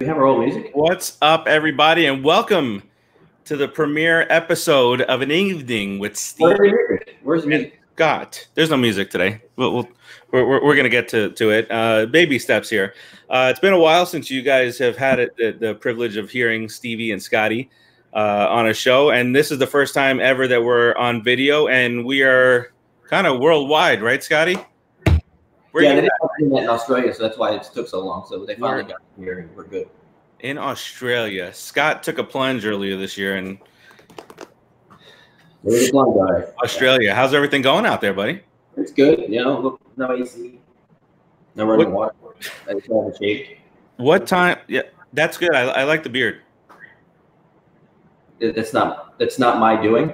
We have our old music. What's up, everybody, and welcome to the premiere episode of An Evening with Steve. Where's the music? God, there's no music today. We're going to get to it. Baby steps here. It's been a while since you guys have had the privilege of hearing Stevie and Scotty on a show, and this is the first time ever that we're on video, and we are kind of worldwide, right, Scotty? They didn't have that in Australia, so that's why it took so long. So they finally got here, and we're good. In Australia, Scott took a plunge earlier this year, and Australia. How's everything going out there, buddy? It's good. You know, look, no AC, no running water. I just haven't shaved. What time? Yeah, that's good. I like the beard. That's not my doing.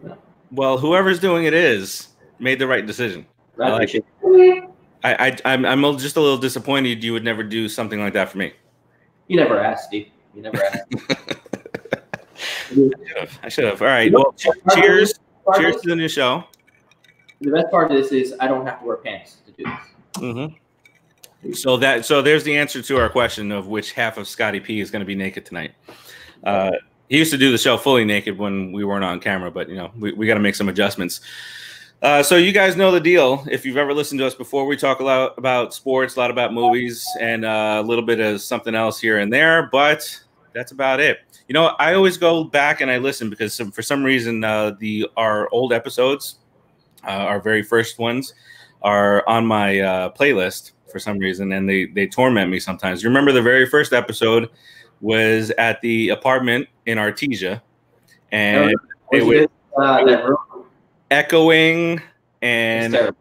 No. Well, whoever's doing it is made the right decision. I like it. I'm just a little disappointed you would never do something like that for me. You never asked, Steve. You never asked. I should have. All right. Well, cheers. Cheers to the new show. The best part of this is I don't have to wear pants to do this. Mm-hmm. So there's the answer to our question of which half of Scotty P is going to be naked tonight. He used to do the show fully naked when we weren't on camera, but you know we got to make some adjustments. So you guys know the deal. If you've ever listened to us before, we talk a lot about sports, a lot about movies, and a little bit of something else here and there, but that's about it. You know, I always go back and I listen because for some reason our old episodes, our very first ones, are on my playlist for some reason, and they torment me sometimes. You remember the very first episode was at the apartment in Artesia, and it was echoing, and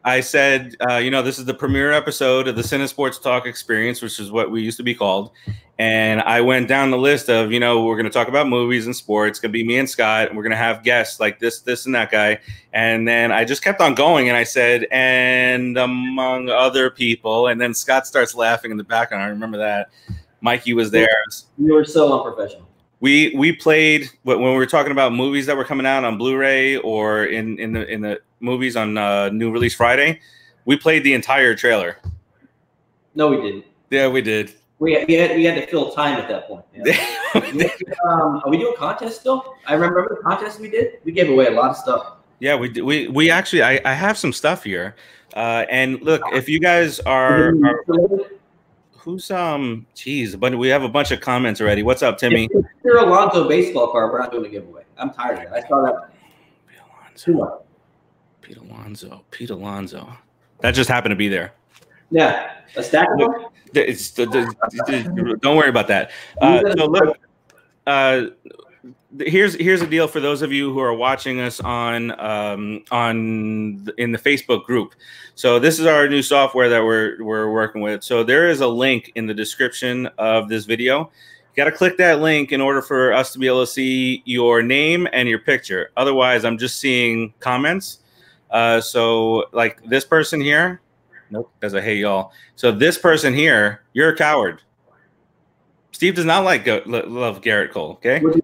I said, this is the premiere episode of the Cinesports Talk Experience, which is what we used to be called. And I went down the list of, we're going to talk about movies and sports. It's going to be me and Scott, and we're going to have guests like this, and that guy. And then I just kept on going, and I said, and among other people. And then Scott starts laughing in the background. I remember that. Mikey was there. You were so unprofessional. We played when we were talking about movies that were coming out on Blu-ray or in the movies on New Release Friday. We played the entire trailer. No, we didn't. Yeah, we did. We had to fill time at that point. Yeah. Are we doing contests still? I remember the contest we did. We gave away a lot of stuff. Yeah, we did. We actually I have some stuff here. And look, if you guys are who's geez, but we have a bunch of comments already. What's up, Timmy? If you're Alonso baseball card, we're not doing a giveaway. I'm tired of that. I saw that. Pete Alonso. That just happened to be there. Yeah, a stack of them. Don't worry about that. So look, here's the deal for those of you who are watching us in the Facebook group. So this is our new software that we're working with. So there is a link in the description of this video. You got to click that link in order for us to be able to see your name and your picture. Otherwise, I'm just seeing comments. So like this person here. Nope, there's a hey y'all. So this person here, you're a coward. Steve does not love Garrett Cole. Okay. Would you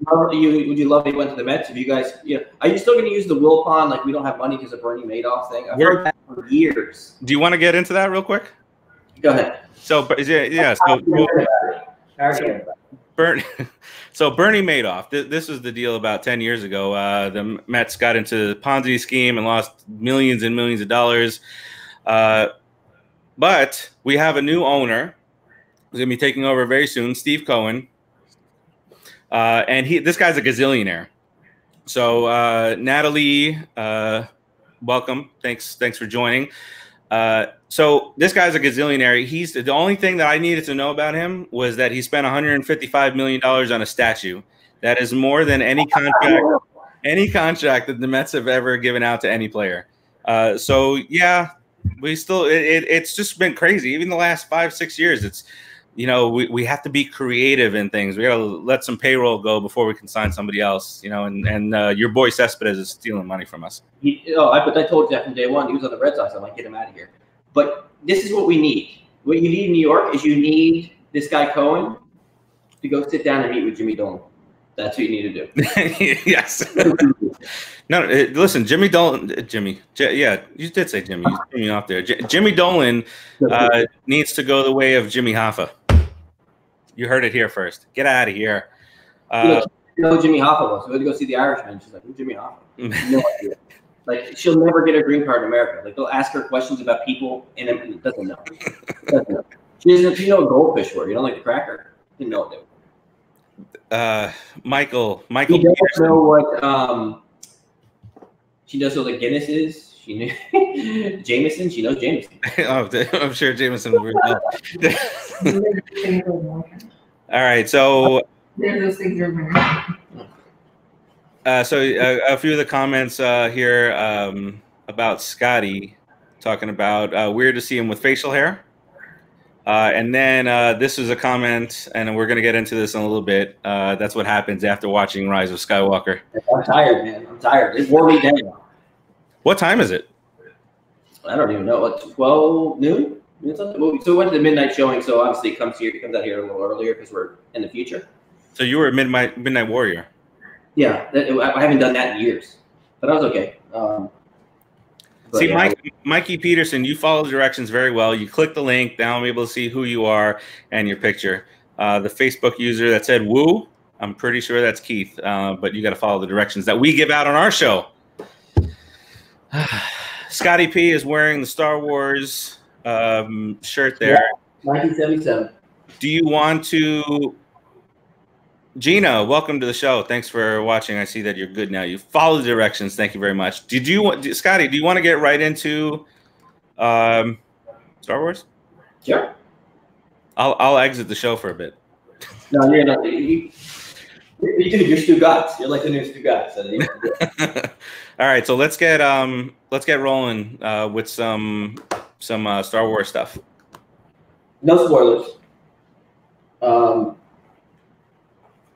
love if he went to the Mets? If you guys, are you still going to use the Wilpon? Like we don't have money because of Bernie Madoff thing. I've heard that for years. Do you want to get into that real quick? Go ahead. So yeah. So Bernie Madoff. This was the deal about 10 years ago. The Mets got into the Ponzi scheme and lost millions and millions of dollars. But we have a new owner who's going to be taking over very soon, Steve Cohen. And this guy's a gazillionaire. So Natalie, welcome. Thanks for joining. So this guy's a gazillionaire. The only thing that I needed to know about him was that he spent $155 million on a statue. That is more than any contract that the Mets have ever given out to any player. So yeah, we still it's just been crazy. Even the last 5-6 years, it's we have to be creative in things. We got to let some payroll go before we can sign somebody else. And your boy Cespedes is stealing money from us. But I told you that from day one. He was on the Red Sox. I'm like, get him out of here. But this is what we need. What you need in New York is you need this guy Cohen to go sit down and meet with Jimmy Dolan. That's what you need to do. Yes. No, listen, Jimmy Dolan. Yeah, you did say Jimmy. You threw me off there. Jimmy Dolan needs to go the way of Jimmy Hoffa. You heard it here first. Get out of here. You know who Jimmy Hoffa was. We had to go see The Irishman. She's like, who's Jimmy Hoffa? No idea. Like, she'll never get a green card in America. Like, they'll ask her questions about people, and it doesn't know. She doesn't. You know what goldfish were? You don't like the cracker? Didn't know what they were. Michael. You don't know what she does know what Guinness is. She knew Jameson. She knows Jameson. Oh, I'm sure Jameson will know. All right, so those things are a few of the comments here about Scotty talking about weird to see him with facial hair. And then this is a comment, and we're going to get into this in a little bit. That's what happens after watching Rise of Skywalker. I'm tired, man. I'm tired. It wore me down. What time is it? I don't even know. What, 12 noon? So we went to the midnight showing, so obviously it comes out here a little earlier because we're in the future. So you were a midnight warrior. Yeah, I haven't done that in years, but I was okay. See, yeah. Mikey Peterson, you follow the directions very well. You click the link. Now I'm able to see who you are and your picture. The Facebook user that said woo, I'm pretty sure that's Keith, but you got to follow the directions that we give out on our show. Scotty P is wearing the Star Wars shirt there. Yeah, 1977. Do you want to... Gina, welcome to the show. Thanks for watching. I see that you're good now. You follow the directions. Thank you very much. Scotty, do you want to get right into Star Wars? Sure. I'll exit the show for a bit. No, you're not. You're Stu Gatz. You're like the new Stu Gatz. So all right, so let's get rolling with some Star Wars stuff. No spoilers.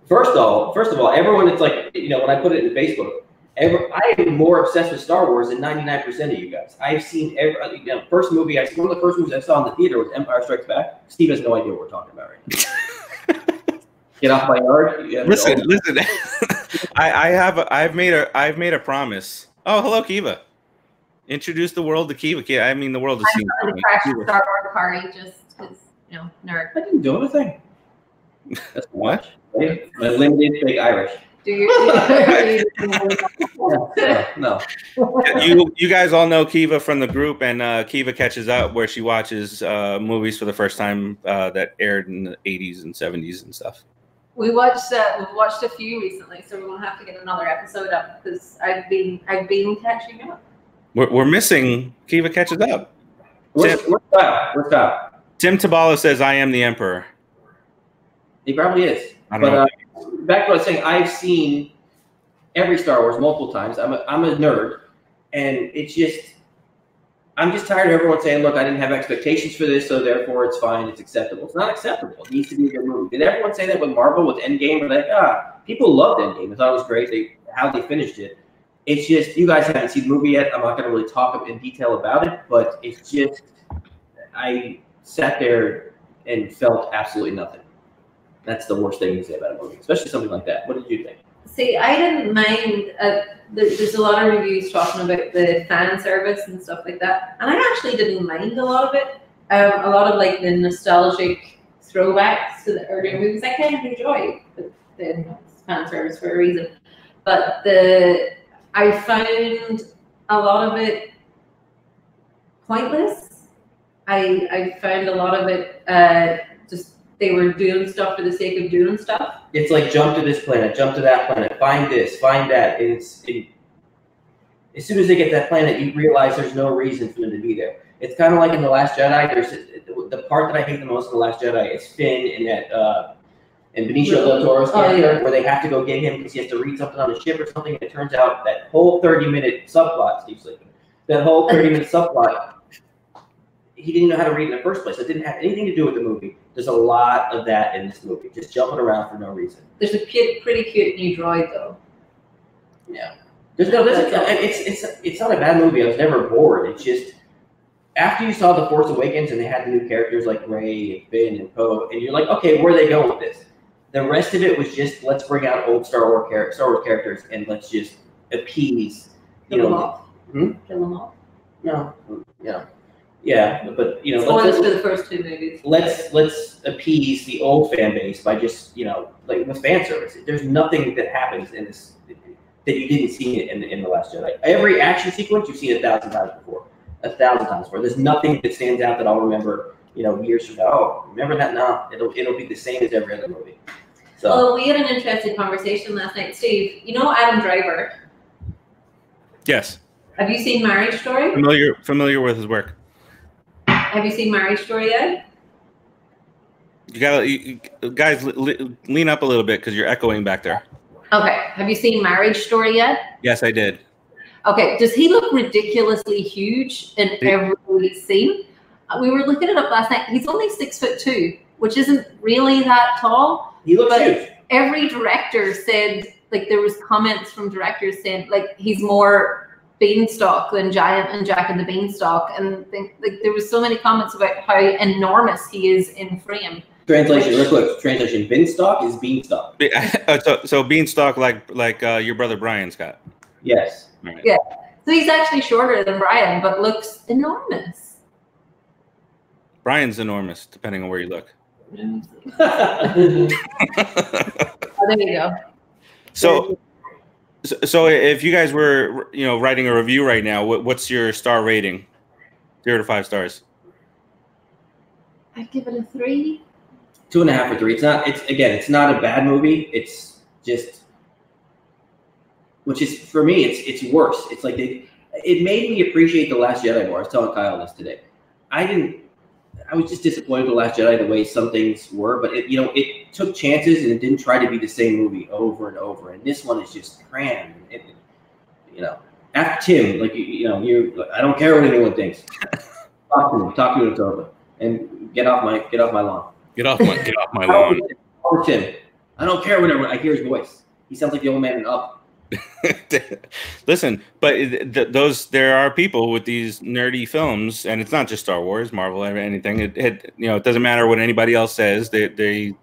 First of all, everyone, it's like, when I put it in Facebook, I am more obsessed with Star Wars than 99% of you guys. I've seen one of the first movies I saw in the theater was Empire Strikes Back. Steve has no idea what we're talking about right now. Get off my yard. Listen. I've made a promise. Oh, hello, Kiva. Introduce the world to Kiva. I mean, the world is seen. I'm going to crash the Star Wars party just because, nerd. I didn't do anything. That's what? My limited fake Irish. Do you? No. You guys all know Kiva from the group, and Kiva catches up where she watches movies for the first time that aired in the 80s and 70s and stuff. We've watched a few recently, so we're gonna have to get another episode up because I've been catching up. We're missing Kiva catches up. Where's Kyle? Tim Tabala says, "I am the Emperor." He probably is. But back to what I was saying, I've seen every Star Wars multiple times. I'm a nerd, and I'm just tired of everyone saying, "Look, I didn't have expectations for this, so therefore it's fine, it's acceptable." It's not acceptable. It needs to be a good movie. Did everyone say that with Marvel, with Endgame? They're like, people loved Endgame. I thought it was great. How they finished it. It's just, you guys haven't seen the movie yet. I'm not going to really talk in detail about it, but it's just, I sat there and felt absolutely nothing. That's the worst thing to say about a movie, especially something like that. What did you think? See, I didn't mind. There's a lot of reviews talking about the fan service and stuff like that, and I actually didn't mind a lot of it. A lot of like the nostalgic throwbacks to the earlier movies, I kind of enjoy the fan service for a reason. But I found a lot of it pointless. I found a lot of it just. They were doing stuff for the sake of doing stuff. It's like jump to this planet, jump to that planet, find this, find that. As soon as they get that planet, you realize there's no reason for them to be there. It's kind of like in The Last Jedi. There's the part that I hate the most in The Last Jedi is Finn and that and Benicio del Toro's character, where they have to go get him because he has to read something on the ship or something. And it turns out that whole 30-minute subplot, Steve sleeping, that whole 30-minute subplot, he didn't know how to read in the first place. It didn't have anything to do with the movie. There's a lot of that in this movie, just jumping around for no reason. There's a pretty cute new droid, though. Yeah. It's not a bad movie. I was never bored. It's just, after you saw The Force Awakens and they had the new characters like Rey and Finn and Poe, and you're like, okay, where are they going with this? The rest of it was just, let's bring out old Star Wars characters and let's just appease, Kill them off. Hmm? Kill them off. No. Yeah. Yeah, but you know, spoilers for the first 2 movies. Let's appease the old fan base by just, you know, like with fan service. There's nothing that happens in this that you didn't see in the Last Jedi. Every action sequence you've seen 1,000 times before, 1,000 times before. There's nothing that stands out that I'll remember, you know, years from now. Oh, remember that? No, it'll be the same as every other movie. So. Well, we had an interesting conversation last night, Steve. You know Adam Driver? Yes. Have you seen Marriage Story? Familiar with his work. Have you seen Marriage Story yet? You gotta, guys, lean up a little bit because you're echoing back there. Okay. Have you seen Marriage Story yet? Yes, I did. Okay. Does he look ridiculously huge in every scene? We were looking it up last night. He's only 6'2", which isn't really that tall. He looks huge. Every director said, like, there was comments from directors saying, like, he's more Beanstalk than Giant and Jack and the Beanstalk, and like there was so many comments about how enormous he is in frame. Translation, real quick. Translation: Beanstalk is Beanstalk. So Beanstalk, like your brother Brian Scott. Yes. Right. Yeah. So he's actually shorter than Brian, but looks enormous. Brian's enormous, depending on where you look. Oh, there you go. So if you guys were, you know, writing a review right now, what's your star rating? 0 to 5 stars. I'd give it a 3. 2.5 or 3. It's not a bad movie. It's just, which is for me, it's worse. It's like it made me appreciate The Last Jedi more. I was telling Kyle this today. I was just disappointed with The Last Jedi the way some things were, but it took chances and it didn't try to be the same movie over and over. And this one is just crammed. After Tim, I don't care what anyone thinks. Talk to it over, and get off my lawn. Get off my lawn. Tim, I don't care whenever I hear his voice. He sounds like the old man in Up. Listen, but there are people with these nerdy films, and it's not just Star Wars, Marvel, or anything. It doesn't matter what anybody else says. They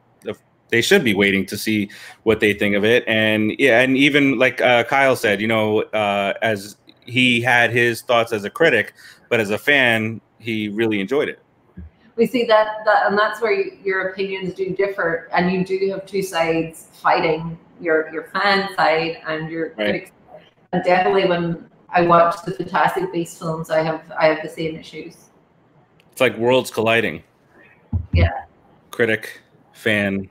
should be waiting to see what they think of it. And yeah, and even like Kyle said, as he had his thoughts as a critic, but as a fan, he really enjoyed it. We see that and that's where your opinions do differ, and you do have two sides fighting. Your fan side and your critics. And definitely when I watch the Fantastic Beasts films, I have the same issues. It's like worlds colliding. Yeah. Critic, fan.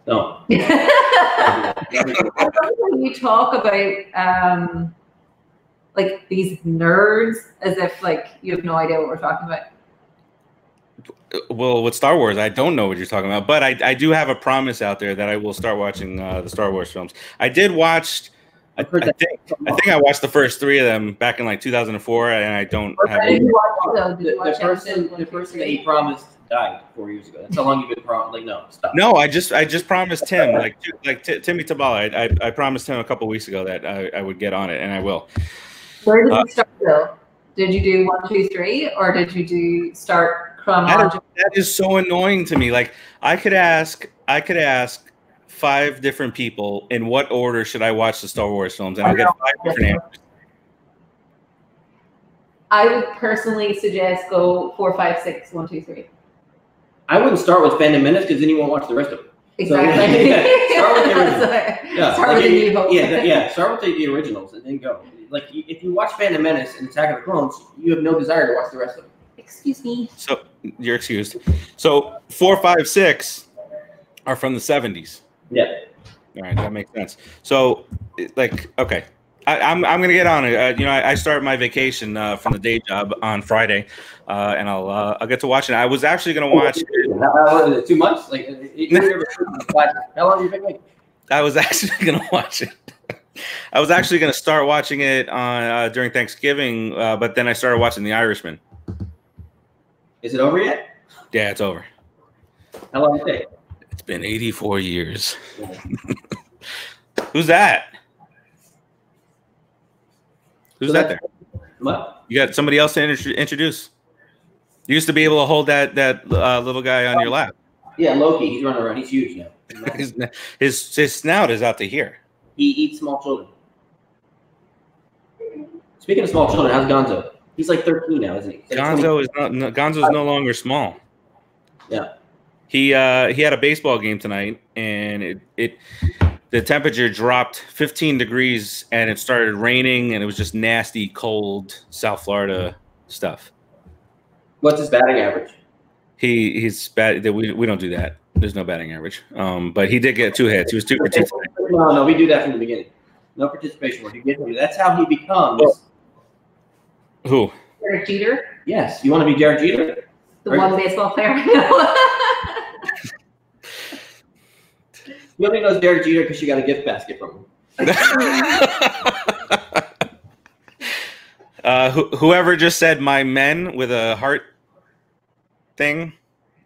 No. When you talk about like these nerds as if like you have no idea what we're talking about. Well, with Star Wars, I don't know what you're talking about, but I do have a promise out there that I will start watching the Star Wars films. I did watch. I think I watched the first 3 of them back in like 2004, and I don't have. The person that he promised died 4 years ago. That's how long you've been promised. Like, no, stop. No, I just promised Tim, like Timmy Tabala. I promised him a couple weeks ago that I would get on it, and I will. Where did you start though? Did you do 1, 2, 3, or did you start? That is so annoying to me. Like I could ask 5 different people in what order should I watch the Star Wars films, and I'll get 5 different answers. I would personally suggest go 4, 5, 6, 1, 2, 3. I wouldn't start with Phantom Menace because then you won't watch the rest of them. Exactly. So, start with the originals. Start with the New Hope. Start with the originals and then go. Like if you watch Phantom Menace and Attack of the Clones, you have no desire to watch the rest of them. Excuse me. So you're excused. So 4, 5, 6 are from the 70s. Yeah. All right, that makes sense. So, like, okay, I'm gonna get on it. I start my vacation from the day job on Friday, and I'll get to watch it. I was actually gonna watch. How long is it? 2 months? Like, how long have you been like? I was actually gonna watch it. I was actually gonna start watching it on during Thanksgiving, but then I started watching The Irishman. Is it over yet? Yeah, it's over. How long did it take? It's been 84 years. Who's that? Who's that there? What? You got somebody else to introduce? You used to be able to hold that little guy on your lap. Yeah, Loki. He's running around. He's huge now. his snout is out to here. He eats small children. Speaking of small children, how's Gonzo? He's like 13 now, isn't he? Like Gonzo's no longer small. Yeah. He had a baseball game tonight, and the temperature dropped 15 degrees, and it started raining, and it was just nasty, cold South Florida stuff. What's his batting average? He's bad. We don't do that. There's no batting average. But he did get 2 hits. He was 2 for 2 tonight. No, we do that from the beginning. No participation work. That's how he becomes. Who? Derek Jeter. Yes. You want to be Derek Jeter? The one baseball player I know. You only knows Derek Jeter because you got a gift basket from him. Whoever just said "my men" with a heart thing,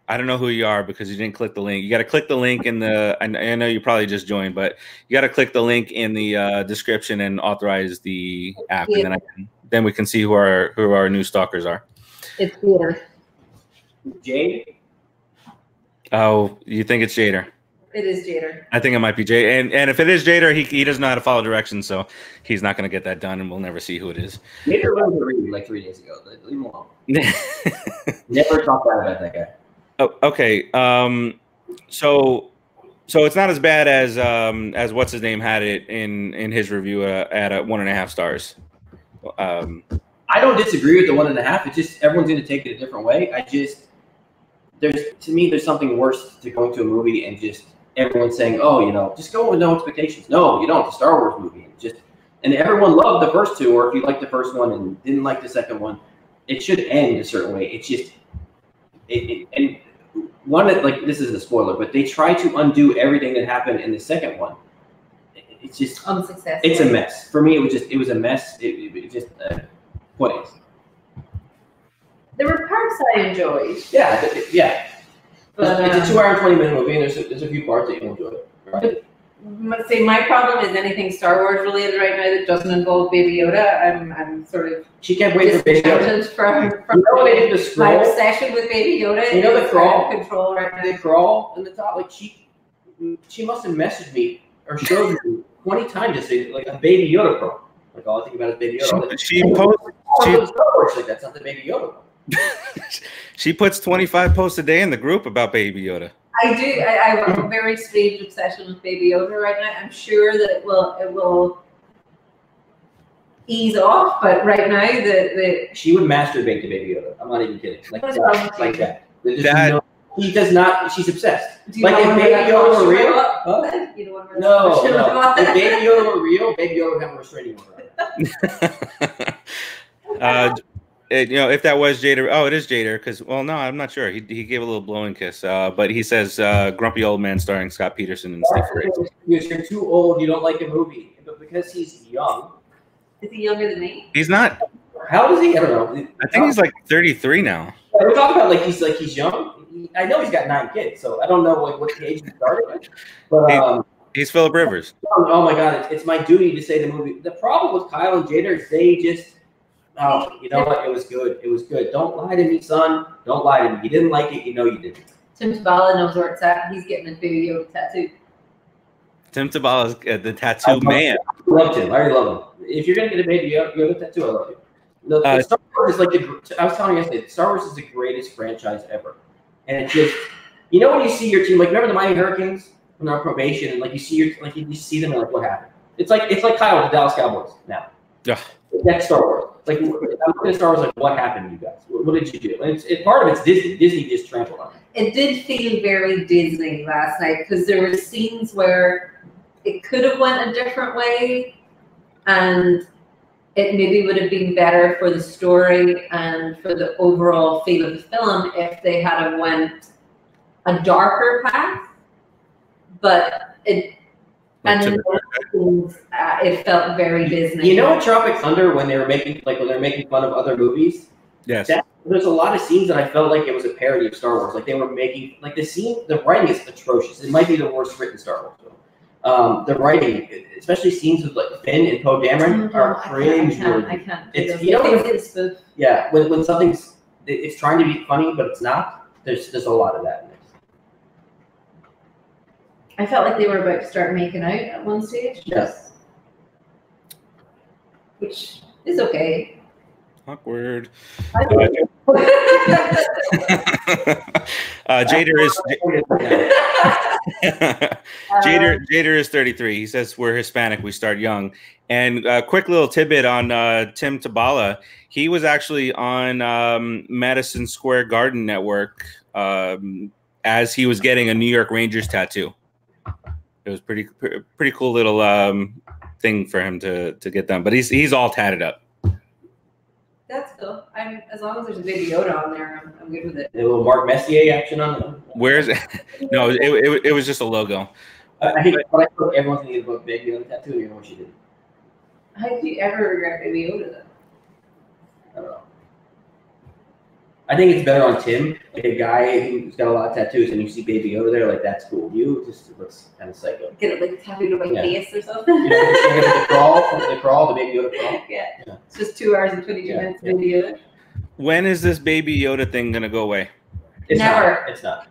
I don't know who you are because you didn't click the link. You got to click the link in the. I know you probably just joined, but you got to click the link in the description and authorize the app, Yeah. and then we can see who our new stalkers are. It's Jeter. Jade? Oh, you think it's Jader? It is Jeter. I think it might be Jay. And if it is Jader, he doesn't know how to follow directions, so he's not going to get that done, and we'll never see who it is. Jader learned to read like 3 days ago. Leave him alone. Never talk bad about that guy. Oh, okay. So it's not as bad as what's his name had it in his review at 1.5 stars. I don't disagree with the 1.5. It's just everyone's going to take it a different way. There's something worse to going to a movie and just everyone saying, oh, just go with no expectations. No, you don't. It's a Star Wars movie. And everyone loved the first 2, or if you liked the first one and didn't like the second one, it should end a certain way. It's just and one like this isn't a spoiler, but they try to undo everything that happened in the second one. It's just unsuccessful. It's a mess. For me, it was a mess. It just pointless. There were parts I enjoyed. Yeah. But, it's a 2 hour and 20-minute movie, and there's a few parts that you enjoy. Right? But see, my problem is anything Star Wars related right now that doesn't involve Baby Yoda. I'm sort of she can't wait for Baby Yoda. From my obsession with Baby Yoda. You know the crawl control right now. The crawl in the top, like she must have messaged me or showed me 20 times to say like a Baby Yoda crawl. Like all I think about is Baby Yoda. She like that's not the Baby Yoda. She puts 25 posts a day in the group about Baby Yoda. I do. I have a very strange obsession with Baby Yoda right now. I'm sure that it will ease off, but right now she would masturbate to Baby Yoda. I'm not even kidding. Like that. He does not. She's obsessed. Like if Baby Yoda were real, no. If Baby Yoda were real, Baby Yoda would have a restraining order. If that was Jader, it is Jader. Because no, I'm not sure. He gave a little blowing kiss, but he says "Grumpy Old Man" starring Scott Peterson and Steve Carell. You're too old. You don't like the movie, but because he's young. Is he younger than me? He's not. How old is he? I don't know. I think he's like 33 now. Yeah, we're talking about he's young. I know he's got 9 kids, so I don't know what the age he started with. But he's Philip Rivers. Oh my God! It's my duty to say the movie. The problem with Kyle and Jader is they just. Oh, you know what? It was good. It was good. Don't lie to me, son. Don't lie to me. You didn't like it. You know you didn't. Tim Tabala knows where it's at. He's getting a Baby Yoda tattoo. Tim Tabala's the tattoo man. I loved him. I already love him. If you're going to get a Baby Yoda tattoo, I love you. Star Wars is I was telling you yesterday, Star Wars is the greatest franchise ever. And it's just, when you see your team, like remember the Miami Hurricanes when they're on probation, and you see them and what happened? It's like Kyle with the Dallas Cowboys now. Yeah. That's Star Wars. I'm looking at Star Wars what happened to you guys? What did you do? And part of it's Disney. Disney just trampled on it. It did feel very Disney last night because there were scenes where it could have went a different way, and it maybe would have been better for the story and for the overall feel of the film if they had went a darker path. But it. And then it felt very Disney. You know what Tropic Thunder when they're making fun of other movies? Yes. There's a lot of scenes that I felt like it was a parody of Star Wars. Like they were making the writing is atrocious. It might be the worst written Star Wars film. The writing, especially scenes with Finn and Poe Dameron, are cringe. I can't. Yeah, when something's it's trying to be funny but it's not. There's a lot of that in it. I felt like they were about to start making out at one stage. Yes. Which is okay. Awkward. I Jader is Jader is 33. He says we're Hispanic. We start young. And a quick little tidbit on Tim Tabala. He was actually on Madison Square Garden Network as he was getting a New York Rangers tattoo. It was pretty cool little thing for him to get done. But he's all tatted up. That's cool. As long as there's a Baby Yoda on there, I'm good with it. A little Mark Messier action on them. Where's it? No, it was just a logo. I think everyone's going to get a Baby Yoda tattoo. You know what she did? How did you ever regret Baby Yoda then? I don't know. I think it's better on Tim, like a guy who's got a lot of tattoos, and you see Baby Yoda there, like that's cool. You just looks kind of psycho. Get it like tattooed on my face or something. You know, the crawl, the Baby Yoda crawl. Yeah. It's just 2 hours and 22 minutes. Baby Yoda. When is this Baby Yoda thing gonna go away? Never. It's not.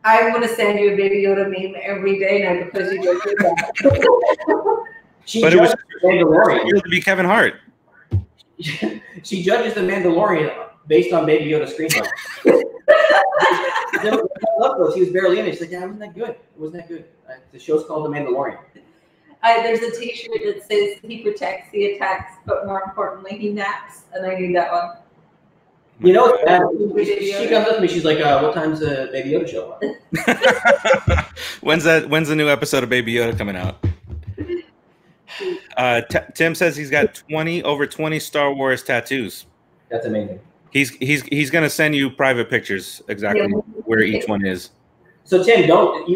I'm gonna send you a Baby Yoda meme every day now because you go through that. But it was Mandalorian to be Kevin Hart. She judges the Mandalorian based on Baby Yoda screen time. I love those. He was barely in it. She's like, yeah, it wasn't that good. It wasn't that good. The show's called The Mandalorian. There's a T-shirt that says he protects, he attacks, but more importantly, he naps, and I need that one. You know what's bad? She comes up to me. She's like, "What time's the Baby Yoda show on?" When's the new episode of Baby Yoda coming out? Tim says he's got over 20 Star Wars tattoos. That's amazing. He's gonna send you private pictures exactly where each one is. So Tim,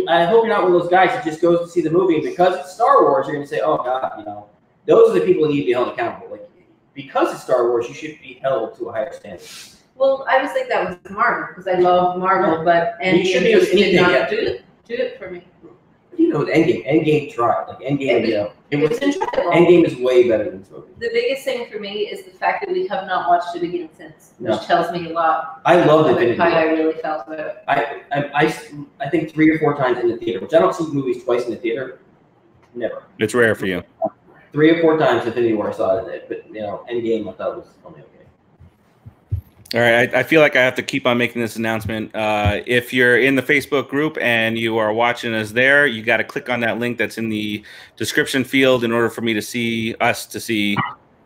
I hope you're not one of those guys that just goes to see the movie and because it's Star Wars, you're gonna say, "Oh God," you know. Those are the people who need to be held accountable. Like because it's Star Wars, you should be held to a higher standard. Well, I was like that was Marvel because I love Marvel, but Endgame just did not do it for me. What do you know with Endgame? Endgame tried. Like Endgame, it was enjoyable. Endgame is way better than this movie. The biggest thing for me is the fact that we have not watched it again since, which tells me a lot. I love Infinity War. How I really felt about it. I think 3 or 4 times in the theater, which I don't see movies twice in the theater. Never. It's rare for you. 3 or 4 times Infinity War I saw it in it, but Endgame I thought was only okay. All right, I feel like I have to keep on making this announcement. If you're in the Facebook group and you are watching us there, you got to click on that link that's in the description field in order for me to see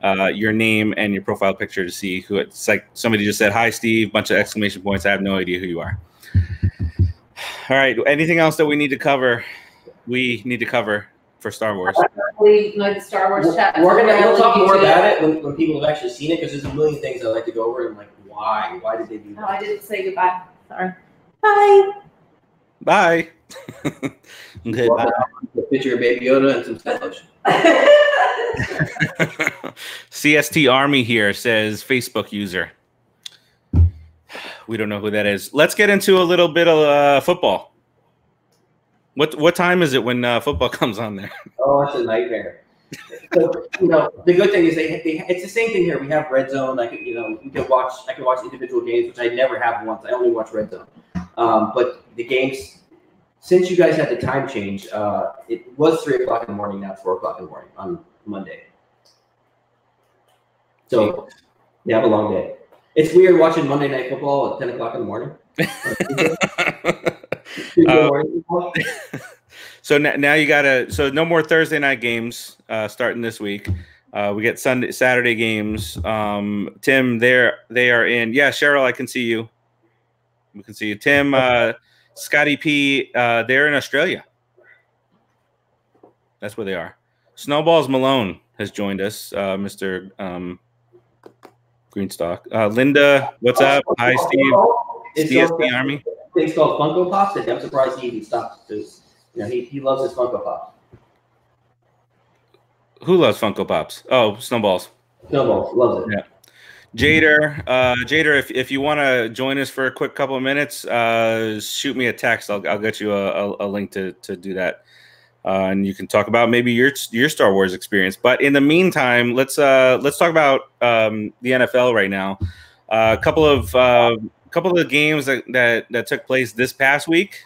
your name and your profile picture to see who it's like. Somebody just said, "Hi, Steve," bunch of exclamation points. I have no idea who you are. All right, anything else that we need to cover? We need to cover for Star Wars. The Star Wars chat. We'll talk more about it when people have actually seen it because there's a million things I'd like to go over and like why did they do that? Oh, I didn't say goodbye. Sorry. Bye. Bye. Goodbye. A picture of Baby Yoda and some Sky Lotion. CST Army here says Facebook user. We don't know who that is. Let's get into a little bit of football. What time is it when football comes on there? Oh, it's a nightmare. So, the good thing is it's the same thing here. We have Red Zone. I can watch individual games, which I never have once. I only watch Red Zone. But the games, since you guys had the time change, it was 3 o'clock in the morning. Now it's 4 o'clock in the morning on Monday. So you have a long day. It's weird watching Monday Night Football at 10 o'clock in the morning. So now you gotta. So no more Thursday night games starting this week. We get Saturday games. Tim, they are in. Yeah, Cheryl, I can see you. We can see you. Tim, Scotty P, they're in Australia. That's where they are. Snowballs Malone has joined us, Mr. Greenstock. Linda, what's up? Hi, Steve. CST Army. Things called Funko Pops. I'm surprised he even stopped because he loves his Funko Pops. Who loves Funko Pops? Oh, Snowballs. Snowballs loves it. Yeah. Jader, if you want to join us for a quick couple of minutes, shoot me a text. I'll get you a link to do that, and you can talk about maybe your Star Wars experience. But in the meantime, let's talk about the NFL right now. A couple of the games that took place this past week.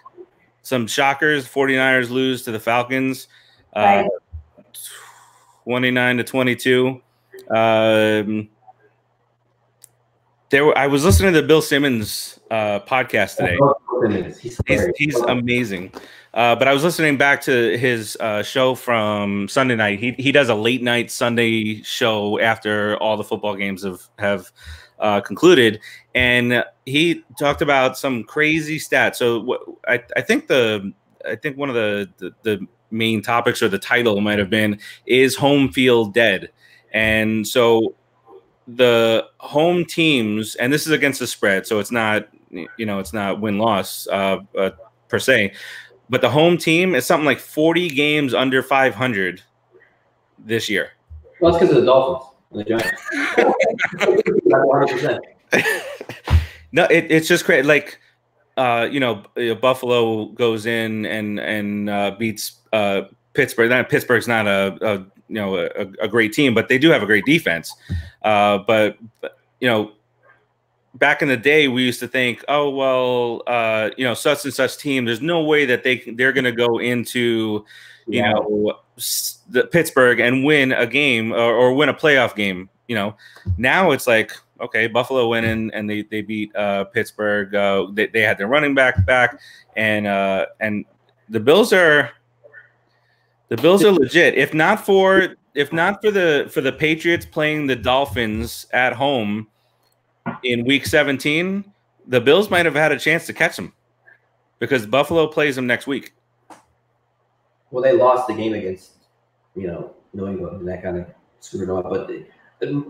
Some shockers. 49ers lose to the Falcons, 29-22. I was listening to the Bill Simmons podcast today. He's amazing. But I was listening back to his show from Sunday night. He does a late night Sunday show after all the football games have concluded, and he talked about some crazy stats. So I think one of the main topics, or the title might have been, is home field dead. And so the home teams, and this is against the spread, so it's not win-loss per se, but the home team is something like 40 games under 500 this year. Well, that's because of the Dolphins and the Giants. 100%. No, it's just crazy. Like, Buffalo goes in and beats Pittsburgh. Pittsburgh's not a great team, but they do have a great defense. But back in the day, we used to think, oh well, such and such team, there's no way that they're going to go into the Pittsburgh and win a game or win a playoff game. Now it's like, okay, Buffalo went in and they beat Pittsburgh. They had their running back, and the Bills are legit. If not for the Patriots playing the Dolphins at home in Week 17, the Bills might have had a chance to catch them, because Buffalo plays them next week. Well, they lost the game against New England, and that kind of screwed them up. But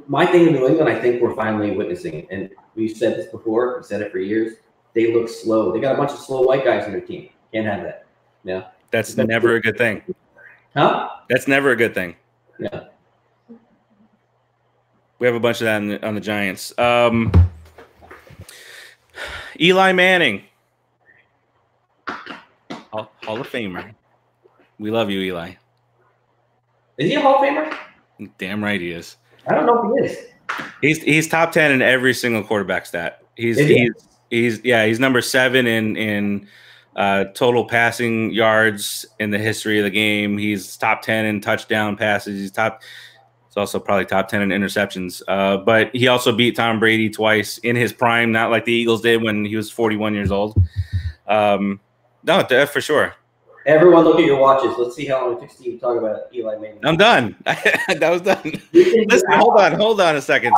my thing in New England, I think we're finally witnessing, and we've said this before, we've said it for years. They look slow. They got a bunch of slow white guys on their team. Can't have that. Yeah, that's never a good thing. Huh? That's never a good thing. Yeah. We have a bunch of that on the Giants. Eli Manning, Hall of Famer. We love you, Eli. Is he a Hall of Famer? Damn right he is. I don't know if he is. He's top 10 in every single quarterback stat. He's number 7 in total passing yards in the history of the game. He's top 10 in touchdown passes. He's also probably top 10 in interceptions. But he also beat Tom Brady twice in his prime, not like the Eagles did when he was 41 years old. No, for sure. Everyone look at your watches. Let's see how long it takes to talk about Eli Manning. I'm done. That was done. Listen, hold on a second.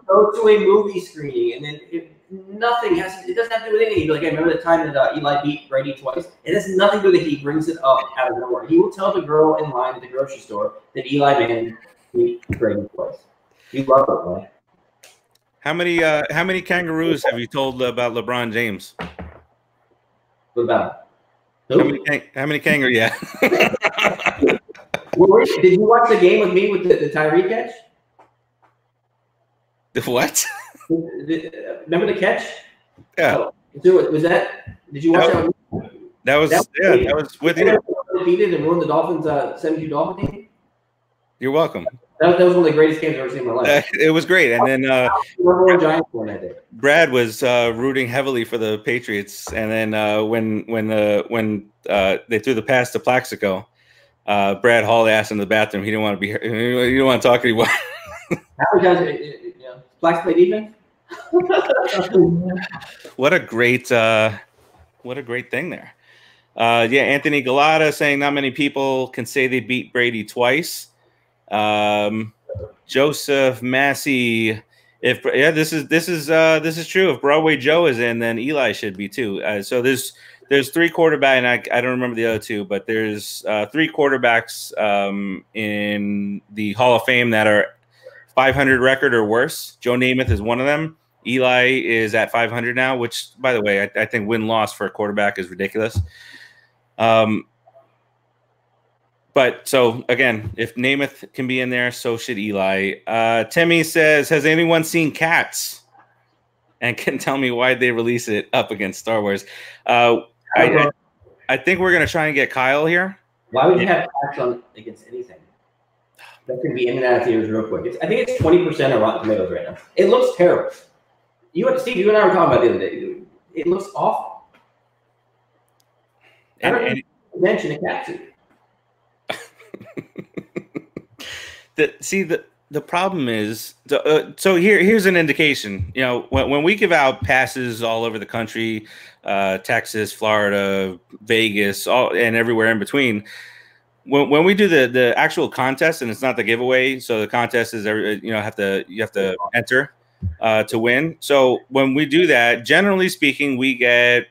Go to a movie screening, and then it doesn't have to do with anything. Like, I remember the time that Eli beat Brady twice. It has nothing to do with it. He brings it up out of nowhere. He will tell the girl in line at the grocery store that Eli Manning beat Brady twice. You love it, right? How many kangaroos have you told about LeBron James? What about? How many kangaroos? Yeah. Did you watch the game with me with the Tyree catch? The what? Remember the catch? Yeah. Was that? Did you watch that? That was with you. Defeated and ruined the Dolphins' 72 Dolphin team. You're welcome. That was one of the greatest games I've ever seen in my life. It was great, and then Giants Brad was rooting heavily for the Patriots, and then when they threw the pass to Plaxico, Brad Hall asked him in the bathroom. He didn't want to be here. He didn't want to talk anymore. How guys, Plax play defense? What a great thing there. Anthony Galata saying not many people can say they beat Brady twice. Joseph Massey, this is true. If Broadway Joe is in, then Eli should be too. So there's 3 quarterbacks, and I don't remember the other 2, but there's 3 quarterbacks in the Hall of Fame that are 500 record or worse. Joe Namath is one of them. Eli is at 500 now, which, by the way, I think win-loss for a quarterback is ridiculous. But so again, if Namath can be in there, so should Eli. Timmy says, has anyone seen Cats? And can tell me why they release it up against Star Wars. I think we're going to try and get Kyle here. Why would you have Cats on against anything? That can be in and out of theaters real quick. I think it's 20% of Rotten Tomatoes right now. It looks terrible. Steve, you and I were talking about the other day. It looks awful. I don't even mention a cat suit. the problem is, so here's an indication. You know, when we give out passes all over the country, Texas, Florida, Vegas, and everywhere in between. When we do the actual contest, and it's not the giveaway, so the contest is you have to enter to win. So when we do that, generally speaking, we get,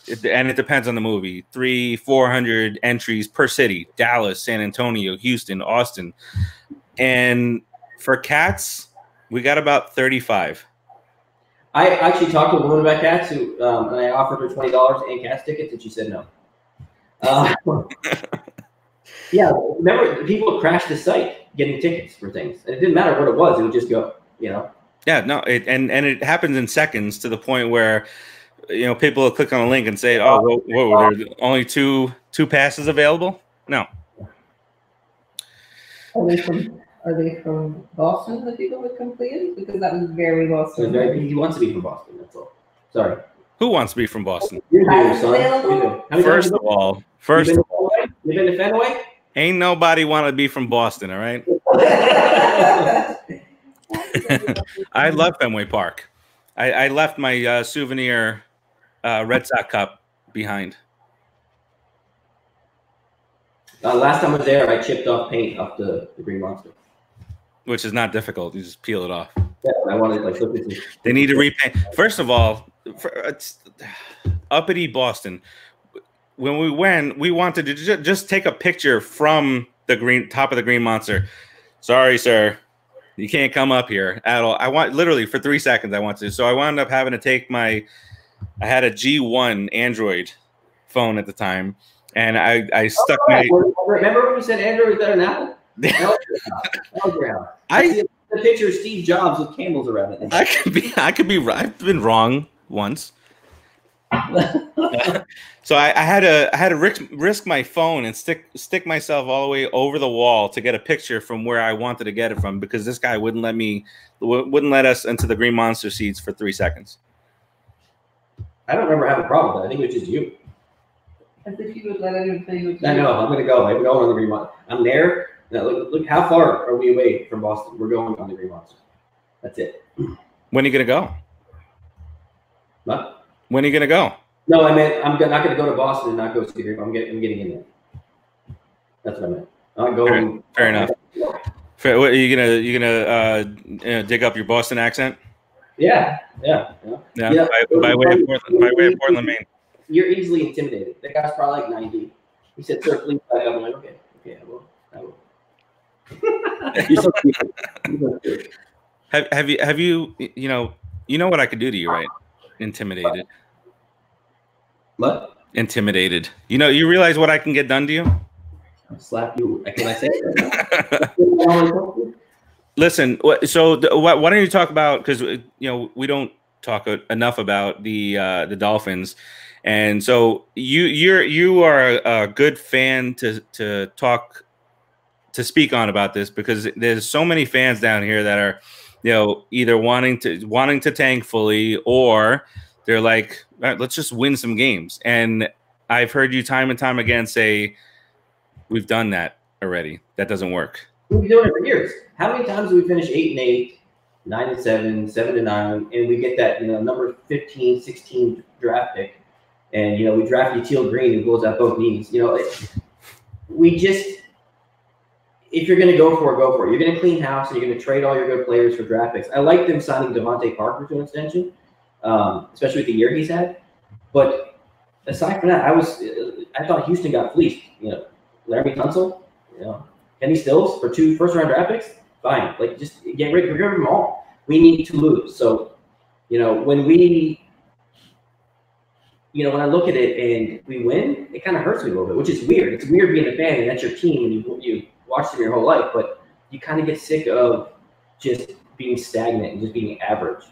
and it depends on the movie, 300-400 entries per city: Dallas, San Antonio, Houston, Austin. And for Cats, we got about 35. I actually talked to a woman about Cats and I offered her $20 and Cats tickets, and she said no. Yeah, remember, people crashed the site getting tickets for things, and it didn't matter what it was; it would just go. You know. Yeah, no, and it happens in seconds, to the point where, you know, people will click on a link and say, "Oh, whoa, there's only two passes available." No. Are they from Boston, the people that complained? Because that was very Boston. He wants to be from Boston, that's all. Sorry. Who wants to be from Boston? You do, son. First of all, you've been to Fenway? Ain't nobody want to be from Boston, all right? I love Fenway Park. I left my souvenir Red Sox cup behind. Last time I was there, I chipped off paint off the Green Monster. Which is not difficult. You just peel it off. Yeah, I wanted like look at this. They need to repaint. First of all, uppity Boston. When we went, we wanted to just take a picture from the top of the Green Monster. Sorry, sir, you can't come up here at all. I want literally for 3 seconds. I want to. So I wound up having to take I had a G1 Android phone at the time, and I stuck my. Remember when you said Android is better than Apple? I see the picture of Steve Jobs with camels around it. I could be right. I've been wrong once. So I had to risk my phone and stick myself all the way over the wall to get a picture from where I wanted to get it from, because this guy wouldn't let us into the Green Monster seats for 3 seconds. I don't remember having a problem with that. I think it was just you. As if you would let anything. I know. I'm gonna go. I'm going on the Green Monster. I'm there. Now look how far are we away from Boston? We're going on the Green Monster. That's it. When are you gonna go? What? When are you gonna go? No, I meant I'm not gonna go to Boston and not go see the Green. I'm getting in there. That's what I meant. I'm not going. Fair enough. What, are you gonna dig up your Boston accent? Yeah. By way of Portland, Maine. You're easily intimidated. That guy's probably like 90. He said, "Sir, please back up." I'm like, okay, I will. You're so cute. Have you you know what I could do to you, right? Intimidated. What? Intimidated. You realize what I can get done to you? I'll slap you. Can I say it? Listen. So why don't you talk about, because we don't talk enough about the Dolphins, and so you are a good fan to speak on about this, because there's so many fans down here that are either wanting to tank fully, or they're like, all right, let's just win some games. And I've heard you time and time again say, we've done that already. That doesn't work. We've been doing it for years. How many times do we finish 8-8, 9-7, 7-9, and we get that number 15, 16 draft pick, and we draft Yatil Green who blows out both knees. We just, if you're going to go for it. You're going to clean house, and you're going to trade all your good players for draft picks. I like them signing Devontae Parker to an extension, especially with the year he's had. But aside from that, I thought Houston got fleeced. Laremy Tunsil, Kenny Stills for 2 first-round draft picks. Fine, just get rid of them all. We need to lose. So, when when I look at it and we win, it kind of hurts me a little bit, which is weird. It's weird being a fan and that's your team and you watch them your whole life, but you kind of get sick of just being stagnant and just being average.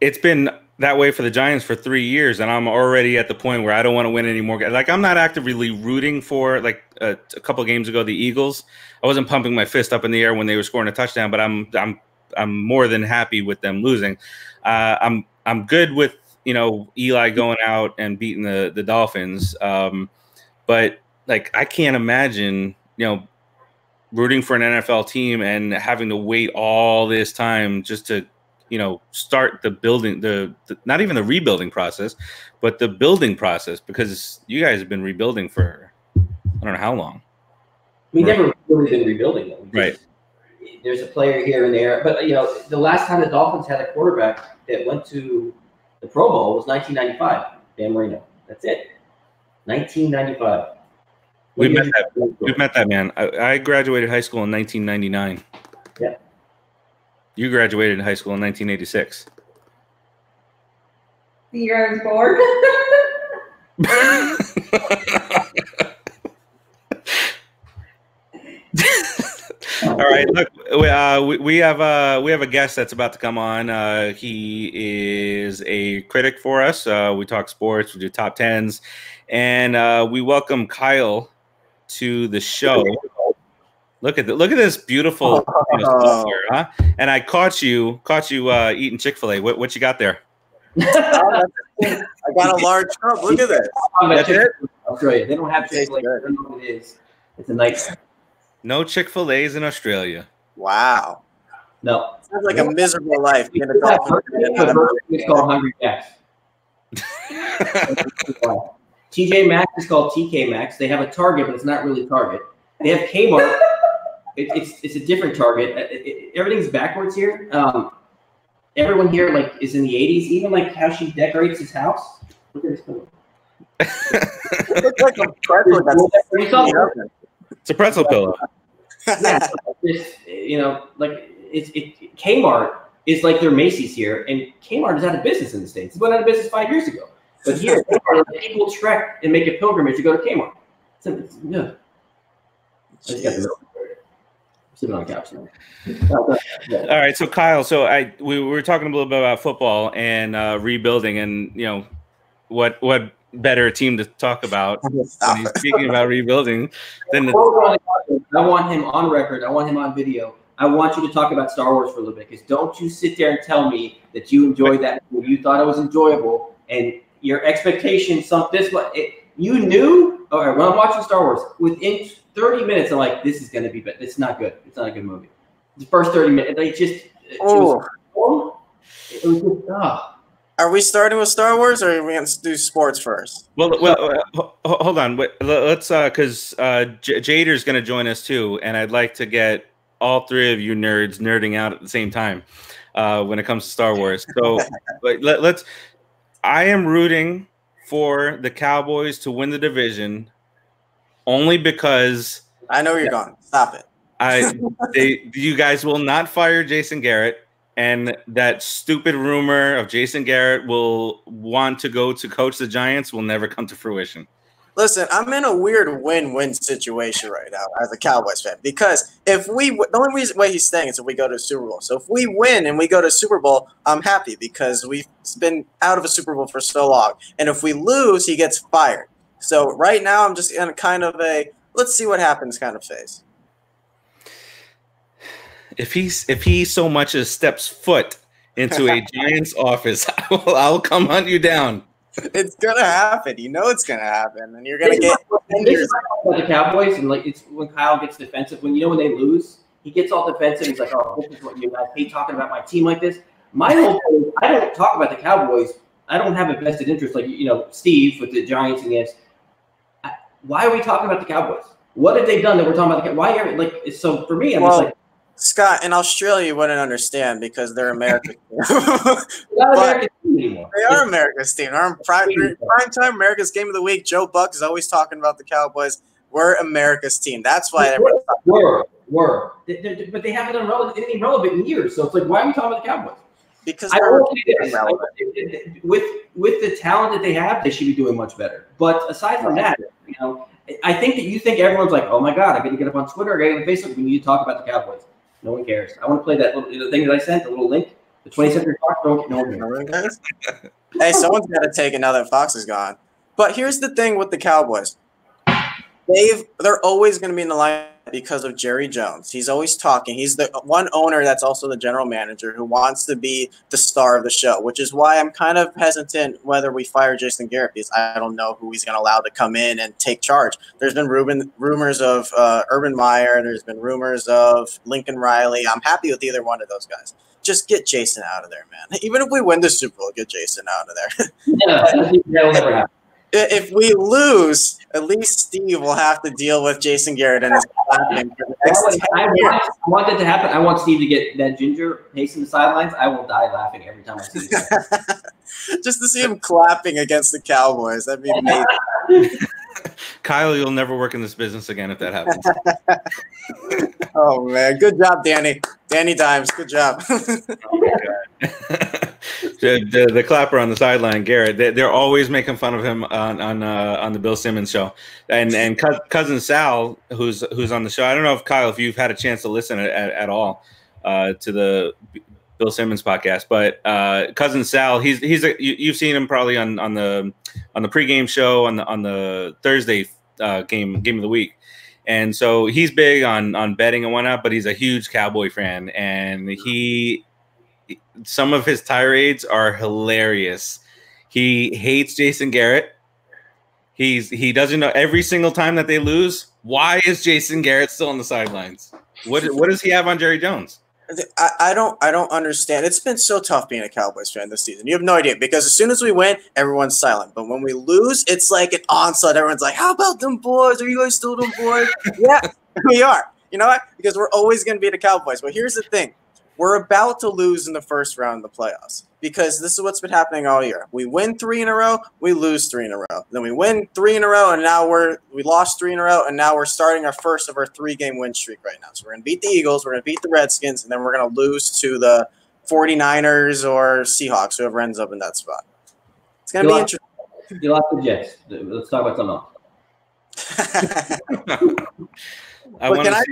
It's been that way for the Giants for 3 years, and I'm already at the point where I don't want to win anymore. Like, I'm not actively rooting for, a couple of games ago, the Eagles. I wasn't pumping my fist up in the air when they were scoring a touchdown, but I'm more than happy with them losing. I'm good with Eli going out and beating the Dolphins, but I can't imagine rooting for an NFL team and having to wait all this time just to, start the building, the not even the rebuilding process, but the building process, because you guys have been rebuilding for I don't know how long. We never really been rebuilding them. Right. There's a player here and there, but the last time the Dolphins had a quarterback that went to the Pro Bowl was 1995. Dan Marino. That's it. 1995. We've met that man. I graduated high school in 1999. Yeah. You graduated high school in 1986. The year I was born. All right, look, we have a guest that's about to come on. He is a critic for us. We talk sports, we do top tens, and we welcome Kyle to the show. Look at this beautiful stuff here, huh? And I caught you eating Chick-fil-A. What you got there? I got a large cup. Look at this. That's it? Australia. They don't have Chick-fil-A. I don't know what it is. It's a nightmare. No Chick-fil-A's in Australia. Wow. No. Sounds like a miserable life. It's called Hungry Jacks. TJ Maxx is called TK Maxx. They have a Target, but it's not really Target. They have Kmart. It's a different Target. Everything's backwards here. Everyone here is in the 80s. Even how she decorates his house. Look at this pillow. It looks like a pretzel. It's a pretzel pillow. Yeah, Kmart is like their Macy's here, and Kmart is out of business in the States. It went out of business 5 years ago. But here, people trek and make a pilgrimage to go to Kmart. Yeah. I just got the milk. Sitting on the couch now. All right, so Kyle, we were talking a little bit about football and rebuilding, and what better team to talk about when he's speaking about rebuilding than the. I want him on record. I want him on video. I want you to talk about Star Wars for a little bit, because don't you sit there and tell me that you enjoyed that movie. You thought it was enjoyable, and your expectations sunk this way. You knew. All right, when I'm watching Star Wars, within 30 minutes, I'm like, this is going to be bad. It's not good. It's not a good movie. The first 30 minutes, it was just, Are we starting with Star Wars, or are we going to do sports first? Well, hold on. Let's because Jader's going to join us too, and I'd like to get all three of you nerds nerding out at the same time when it comes to Star Wars. So let's. I am rooting for the Cowboys to win the division, only because I know you're going. Stop it. You guys will not fire Jason Garrett. And that stupid rumor of Jason Garrett will want to go to coach the Giants will never come to fruition. Listen, I'm in a weird win-win situation right now as a Cowboys fan, because the only reason why he's staying is if we go to a Super Bowl. So if we win and we go to a Super Bowl, I'm happy, because we've been out of a Super Bowl for so long. And if we lose, he gets fired. So right now I'm just in kind of a let's see what happens kind of phase. If he so much as steps foot into a Giants office, I'll come hunt you down. It's gonna happen. You know it's gonna happen, and you're gonna get 10 years. The Cowboys, and it's when Kyle gets defensive. When when they lose, he gets all defensive. He's like, "Oh, this is what you guys hate talking about my team like this." My whole thing is, I don't talk about the Cowboys. I don't have a vested interest like Steve with the Giants and yes. Why are we talking about the Cowboys? What have they done that we're talking about the Cowboys? Why so for me? I'm just like. Scott, in Australia, you wouldn't understand because they're America's team. They are America's team. Our prime time, America's game of the week. Joe Buck is always talking about the Cowboys. We're America's team. That's why everyone's talking. Were. But they haven't done anything relevant in years. So it's like, why are we talking about the Cowboys? Because with the talent that they have, they should be doing much better. But aside from that, I think that you think everyone's like, oh my God, I got to get up on Twitter, I got to get on Facebook. We need to talk about the Cowboys. No one cares. I want to play that little thing that I sent, the little link, the 20-second talk. No one cares. Hey, someone's got to take it now that Fox is gone. But here's the thing with the Cowboys. They're always going to be in the line because of Jerry Jones. He's always talking. He's the one owner that's also the general manager who wants to be the star of the show, which is why I'm kind of hesitant whether we fire Jason Garrett, because I don't know who he's going to allow to come in and take charge. There's been rumors of Urban Meyer. There's been rumors of Lincoln Riley. I'm happy with either one of those guys. Just get Jason out of there, man. Even if we win the Super Bowl, get Jason out of there. That will never happen. If we lose, at least Steve will have to deal with Jason Garrett and his clapping for the next 10 years. I want that to happen. I want Steve to get that ginger pacing the sidelines. I will die laughing every time I see him. Just to see him clapping against the Cowboys. That'd be amazing. Kyle, you'll never work in this business again if that happens. Oh, man. Good job, Danny. Danny Dimes. Good job. The clapper on the sideline, Garrett. They're always making fun of him on the Bill Simmons show, and cousin Sal, who's on the show. I don't know if Kyle, if you've had a chance to listen at all to the Bill Simmons podcast, but cousin Sal, you've seen him probably on the pregame show on the Thursday game of the week. And so he's big on betting and whatnot, but he's a huge Cowboy fan, and some of his tirades are hilarious. He hates Jason Garrett. He doesn't know every single time that they lose. Why is Jason Garrett still on the sidelines? What does he have on Jerry Jones? I don't understand. It's been so tough being a Cowboys fan this season. You have no idea, because as soon as we win, everyone's silent. But when we lose, it's like an onslaught. Everyone's like, "How about them boys? Are you guys still them boys?" Yeah, we are. You know what? Because we're always going to be the Cowboys. But here's the thing. We're about to lose in the first round of the playoffs, because this is what's been happening all year. We win 3 in a row, we lose 3 in a row. Then we win 3 in a row, and now we lost 3 in a row, and now we're starting our first of our 3-game win streak right now. So we're going to beat the Eagles, we're going to beat the Redskins, and then we're going to lose to the 49ers or Seahawks, whoever ends up in that spot. It's going to be interesting. You lost the Jets. Let's talk about something else. Can I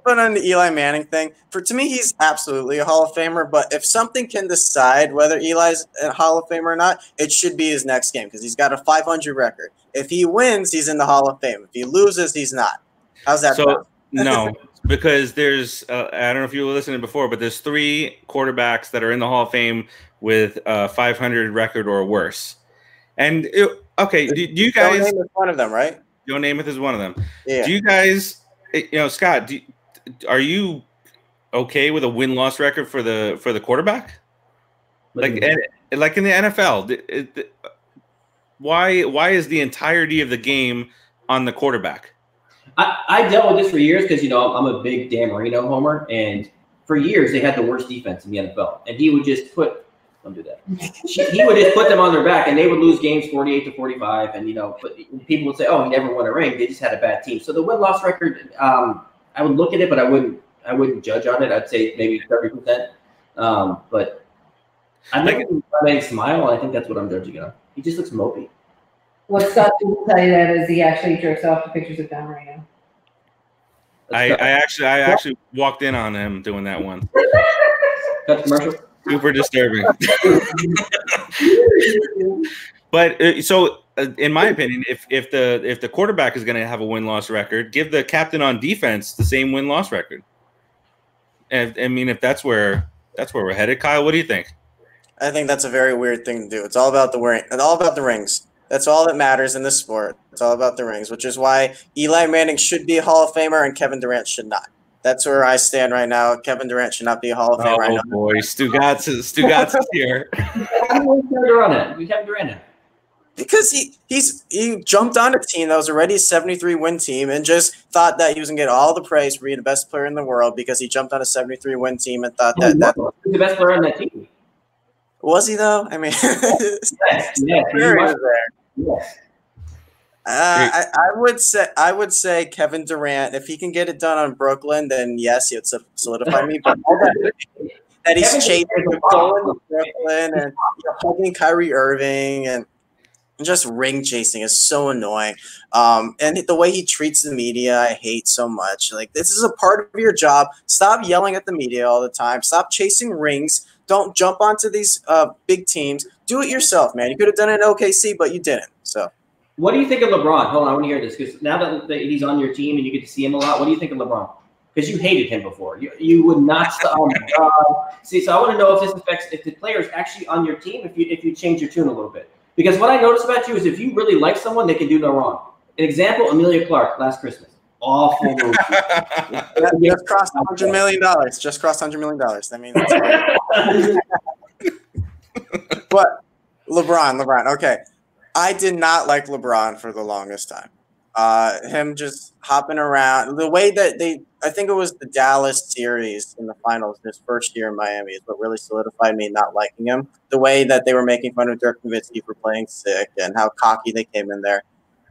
put on the Eli Manning thing? To me, he's absolutely a Hall of Famer. But if something can decide whether Eli's a Hall of Famer or not, it should be his next game, because he's got a 500 record. If he wins, he's in the Hall of Fame. If he loses, he's not. How's that? So no, because there's I don't know if you were listening before, but there's 3 quarterbacks that are in the Hall of Fame with a 500 record or worse. And do you guys? Joe Namath is one of them, right? Joe Namath is one of them. Yeah. Do you guys? Scott, are you okay with a win-loss record for the quarterback? Like in the NFL, why is the entirety of the game on the quarterback? I dealt with this for years because I'm a big Dan Marino homer, and for years they had the worst defense in the NFL, and he would just don't do that. He would just put them on their back, and they would lose games 48-45. And but people would say, "Oh, he never won a ring. They just had a bad team." So the win-loss record, I would look at it, but I wouldn't judge on it. I'd say maybe 30%. But I make it smile. I think that's what I'm judging on. He just looks mopey. What Scott will tell you that is he actually jerks off to pictures of Dan Marino. I actually walked in on him doing that one. Cut commercial. Super disturbing. But in my opinion, if the quarterback is going to have a win-loss record, give the captain on defense the same win-loss record. And I mean, if that's where we're headed, Kyle, what do you think? I think that's a very weird thing to do. It's all about the ring. It's all about the rings. That's all that matters in this sport. It's all about the rings, which is why Eli Manning should be a Hall of Famer and Kevin Durant should not. That's where I stand right now. Kevin Durant should not be a Hall of Famer right now. Oh, boy. Stugotz is here. Kevin Durant. Because he jumped on a team that was already a 73-win team and just thought that he was going to get all the praise for being the best player in the world because he jumped on a 73-win team and thought that he's the best player on that team. Was he, though? I mean, yes. I would say Kevin Durant. If he can get it done on Brooklyn, then yes, he'd solidify me. But all that he's chasing the ball in Brooklyn and hugging Kyrie Irving and just ring chasing is so annoying. And the way he treats the media, I hate so much. Like, this is a part of your job. Stop yelling at the media all the time. Stop chasing rings. Don't jump onto these big teams. Do it yourself, man. You could have done it in OKC, but you didn't. So. What do you think of LeBron? Hold on, I want to hear this because now that he's on your team and you get to see him a lot, what do you think of LeBron? Because you hated him before. You would not stop. Oh my God. See, so I want to know if this affects if the player's actually on your team, if you change your tune a little bit. Because what I noticed about you is if you really like someone, they can do no wrong. An example, Amelia Clark last Christmas. Awful movie. Just crossed $100 million. Just crossed $100 million. That means but LeBron. Okay. I did not like LeBron for the longest time. Him just hopping around. The way that I think it was the Dallas series in the finals, his first year in Miami, is what really solidified me not liking him. The way that they were making fun of Dirk Nowitzki for playing sick and how cocky they came in there.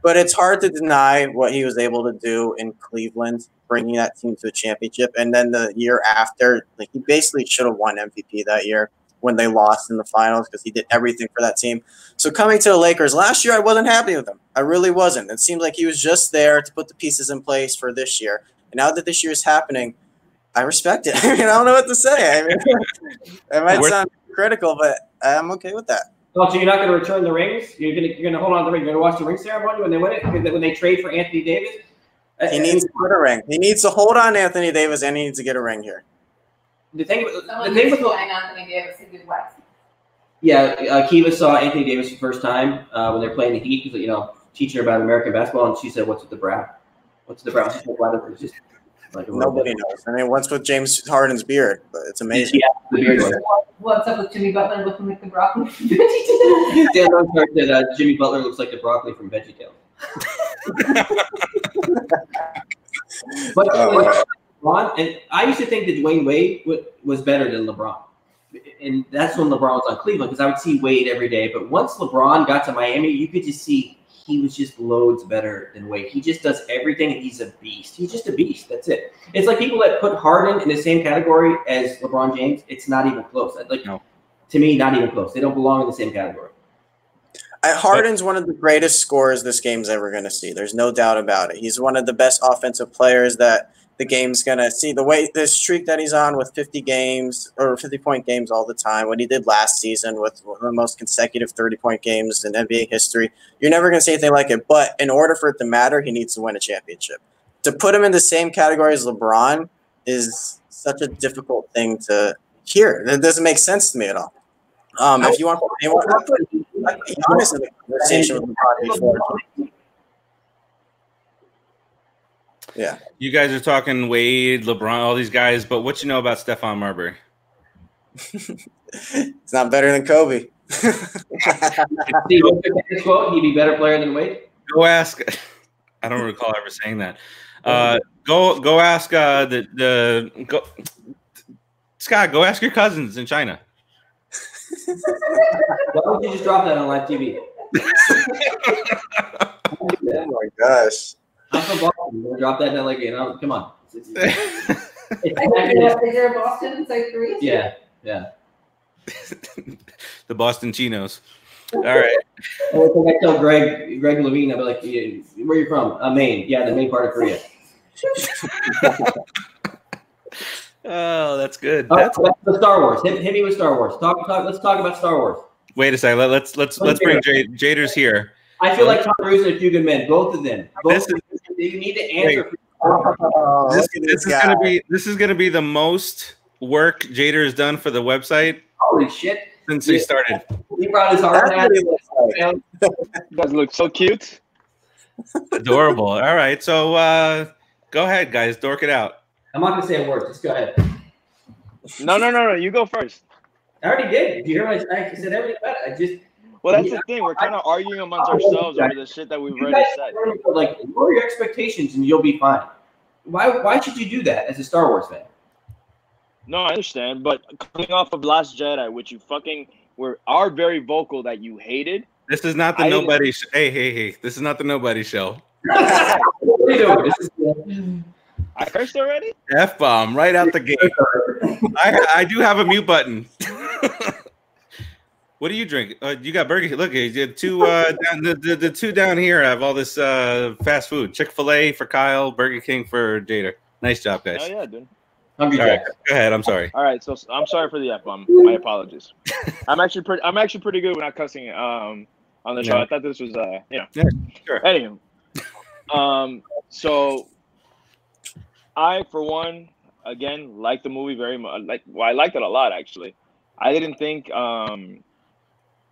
But it's hard to deny what he was able to do in Cleveland, bringing that team to a championship. And then the year after, like, he basically should have won MVP that year when they lost in the finals because he did everything for that team. So coming to the Lakers last year, I wasn't happy with him. I really wasn't. It seemed like he was just there to put the pieces in place for this year. And now that this year is happening, I respect it. I mean, I don't know what to say. I mean, it might sound critical, but I'm okay with that. Oh, so you're not going to return the rings? You're gonna hold on to the ring. You're going to watch the ring ceremony when they win it? When they trade for Anthony Davis? He needs to put a ring. He needs to hold on to Anthony Davis, and he needs to get a ring here. The thing with Anthony Davis in good wax. Yeah, Kiva saw Anthony Davis for the first time when they're playing the Heat because teaching her about American basketball, and she said, "What's with the brow? What's the brow?" She said, "Why it's just like nobody knows." I mean, what's with James Harden's beard? But it's amazing. Yeah, the beard. What's up with Jimmy Butler looking like the broccoli? Dan Lund said that Jimmy Butler looks like the broccoli from VeggieTales. But LeBron, and I used to think that Dwayne Wade was better than LeBron. And that's when LeBron was on Cleveland because I would see Wade every day. But once LeBron got to Miami, you could just see he was just loads better than Wade. He just does everything, and he's a beast. He's just a beast. That's it. It's like people that put Harden in the same category as LeBron James. It's not even close. To me, not even close. They don't belong in the same category. Harden's one of the greatest scorers this game's ever going to see. There's no doubt about it. He's one of the best offensive players that the game's going to see. The streak that he's on with 50 games or 50-point games all the time, what he did last season with one of the most consecutive 30-point games in NBA history, you're never going to see anything like it. But in order for it to matter, he needs to win a championship. To put him in the same category as LeBron is such a difficult thing to hear. It doesn't make sense to me at all. If you want to be honest in the conversation with LeBron before. Yeah. You guys are talking Wade, LeBron, all these guys, but what you know about Stephon Marbury? It's not better than Kobe. He'd be better player than Wade? Go ask. I don't recall ever saying that. Go ask Scott, go ask your cousins in China. Why would you just drop that on live TV? Oh my gosh. I'm from Boston. We'll drop that in LA. Come on. Is there a Boston in South Korea? Yeah. The Boston Chinos. All right. I tell Greg Levine, I'll be like, where are you from? Maine. Yeah, the main part of Korea. Oh, that's good. That's the Star Wars. Hit me with Star Wars. Let's talk about Star Wars. Wait a second. Let's bring Jader's here. I feel like Tom Cruise and A Few Good Men. Both of them. You need to answer. This is gonna be the most work Jader has done for the website. Holy shit! Since he started. He brought his heart out. You guys look so cute. Adorable. All right, so go ahead, guys. Dork it out. I'm not gonna say a word. Just go ahead. No. You go first. I already did. You hear what I said? Everything about it. Well, that's the thing. We're kind of arguing amongst ourselves over the shit that we've already said. Like, lower your expectations and you'll be fine. Why should you do that as a Star This No, I understand, but coming off of Last Jedi, which you are very vocal that you hated. This is not the nobody. Hey! This is not the nobody show. What are you doing? I cursed already? F-bomb right out the gate. I do have a mute button. What do you drink? You got Burger King. Look, you had two. The two down here have all this fast food. Chick-fil-A for Kyle, Burger King for Jader. Nice job, guys. Oh yeah, dude. Hungry Jack. Right, go ahead. I'm sorry. All right, so I'm sorry for the F-bomb. My apologies. I'm actually pretty good when I'm cussing. on the show. Yeah. I thought this was Yeah, sure. Anywho, so I, for one, again, like the movie very much. I liked it a lot, actually. I didn't think.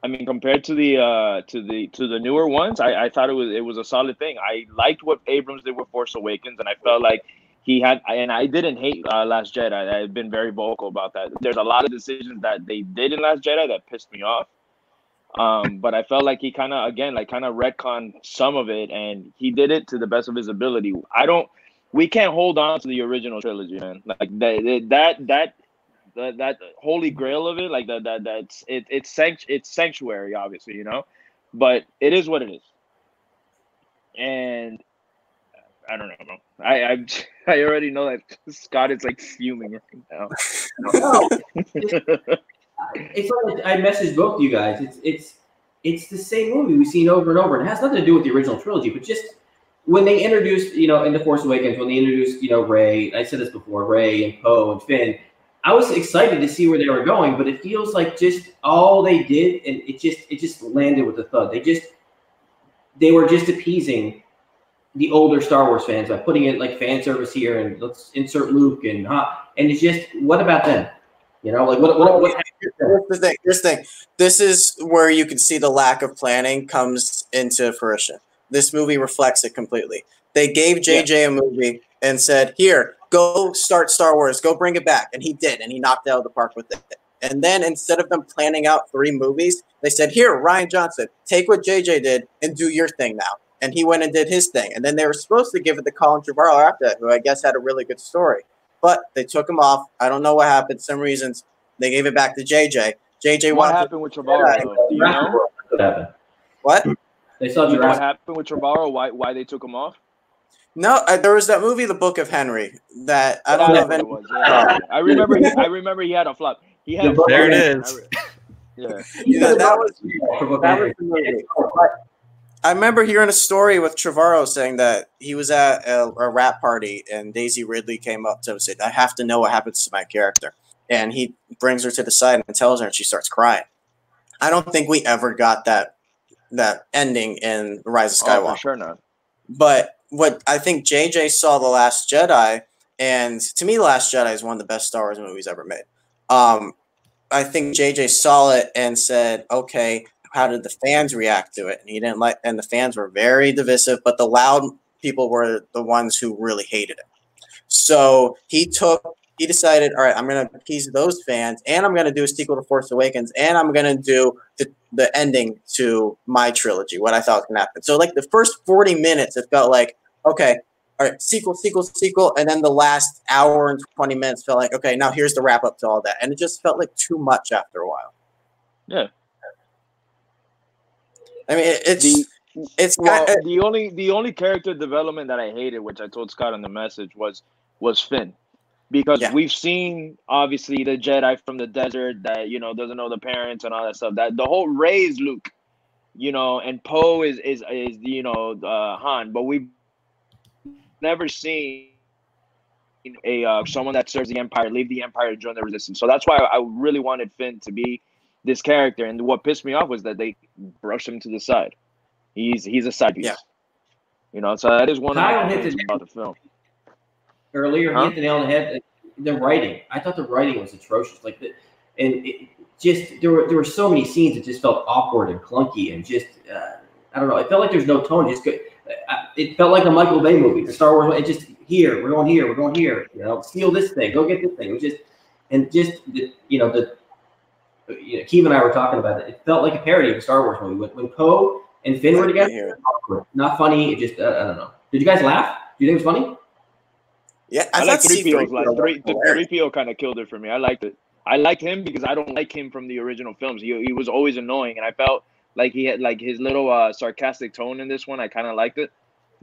I mean, compared to the newer ones, I thought it was a solid thing. I liked what Abrams did with Force Awakens, and I felt like he had. And I didn't hate Last Jedi. I've been very vocal about that. There's a lot of decisions that they did in Last Jedi that pissed me off. But I felt like he kind of retconned some of it, and he did it to the best of his ability. We can't hold on to the original trilogy, man. Like that holy grail of it, like it's sanctuary, obviously, you know, but it is what it is. And I don't know. I already know that Scott is like fuming right now. No, it's like I messaged both of you guys. It's the same movie we've seen over and over, and it has nothing to do with the original trilogy, but just when they introduced, in The Force Awakens, when they introduced, Rey, I said this before, Rey and Poe and Finn, I was excited to see where they were going, but it feels like just all they did, and it just landed with a thud. They were just appeasing the older Star Wars fans by putting it like fan service here and let's insert Luke and it's just, what about them? Like what Here's the thing. This is where you can see the lack of planning comes into fruition. This movie reflects it completely. They gave JJ a movie and said, here, go start Star Wars, go bring it back. And he did, and he knocked it out of the park with it. And then instead of them planning out 3 movies, they said, here, Rian Johnson, take what JJ did and do your thing now. And he went and did his thing. And then they were supposed to give it to Colin Trevorrow after that, who I guess had a really good story. But they took him off. I don't know what happened. Some reasons they gave it back to JJ. What happened with Trevorrow? Do you know? What happened? What? They saw Jurassic. What happened with Trevorrow? Why they took him off? No, there was that movie, The Book of Henry, that I don't know if anyone. I remember he had a flop. He had there it is. That was the movie. I remember hearing a story with Trevorrow saying that he was at a rap party and Daisy Ridley came up to him and said, I have to know what happens to my character. And he brings her to the side and tells her, and she starts crying. I don't think we ever got that ending in Rise of Skywalker. For sure not. But what I think JJ saw The Last Jedi, and to me, The Last Jedi is one of the best Star Wars movies ever made. I think JJ saw it and said, okay, how did the fans react to it? And he didn't like, and the fans were very divisive, but the loud people were the ones who really hated it. So he decided, all right, I'm going to appease those fans, and I'm going to do a sequel to Force Awakens, and I'm going to do the ending to my trilogy, what I thought was going to happen. So like the first 40 minutes, it felt like, okay, all right, sequel, and then the last hour and 20 minutes felt like, okay, now here's the wrap up to all that. And it just felt like too much after a while. Yeah. I mean, the only character development that I hated, which I told Scott in the message, was Finn, because we've seen obviously the Jedi from the desert that doesn't know the parents and all that stuff. That the whole Rey is Luke, and Poe is Han, but we've never seen someone that serves the Empire leave the Empire to join the Resistance. So that's why I really wanted Finn to be this character, and what pissed me off was that they brushed him to the side. He's a side piece. Yeah. So that is one of the things about the film. Earlier, he hit the nail on the head. The writing, I thought the writing was atrocious. There were so many scenes that just felt awkward and clunky, and just I don't know. It felt like there's no tone. It felt like a Michael Bay movie, the Star Wars. It just we're going here. Steal this thing, go get this thing. Keith and I were talking about it. It felt like a parody of a Star Wars movie. When Poe and Finn were together, not funny. It just I don't know. Did you guys laugh? Do you think it was funny? Yeah, I like 3PO. 3PO kind of killed it for me. I liked it. I liked him because I don't like him from the original films. He was always annoying, and I felt like he had like his little sarcastic tone in this one. I kind of liked it,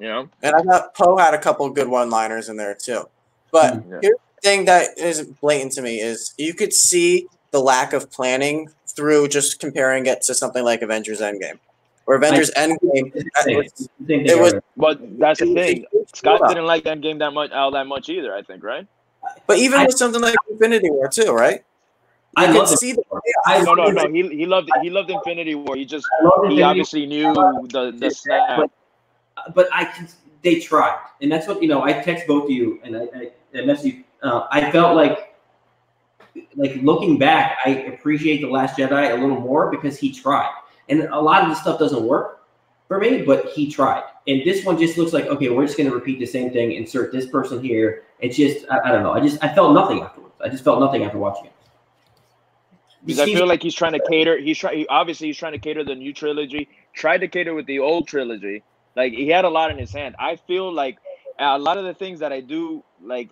And I thought Poe had a couple of good one-liners in there too. But here's the thing that isn't blatant to me is you could see the lack of planning through just comparing it to something like Avengers Endgame. Or Avengers Endgame, it was. But that's the thing. Scott didn't like Endgame that much either. I think, right? But even with something like Infinity War too, right? I could love see the No. He loved Infinity War. He obviously knew the snap. But they tried, and that's what I text both of you, and I messaged you. I felt like looking back, I appreciate The Last Jedi a little more because he tried, and a lot of the stuff doesn't work for me, but he tried. And this one just looks like, okay, we're just going to repeat the same thing, insert this person here. It's just, I don't know. I felt nothing afterwards. I just felt nothing after watching it. Because I feel like he's trying to cater. He's trying to cater the new trilogy. Tried to cater with the old trilogy. Like, he had a lot in his hand. I feel like a lot of the things that I do, like,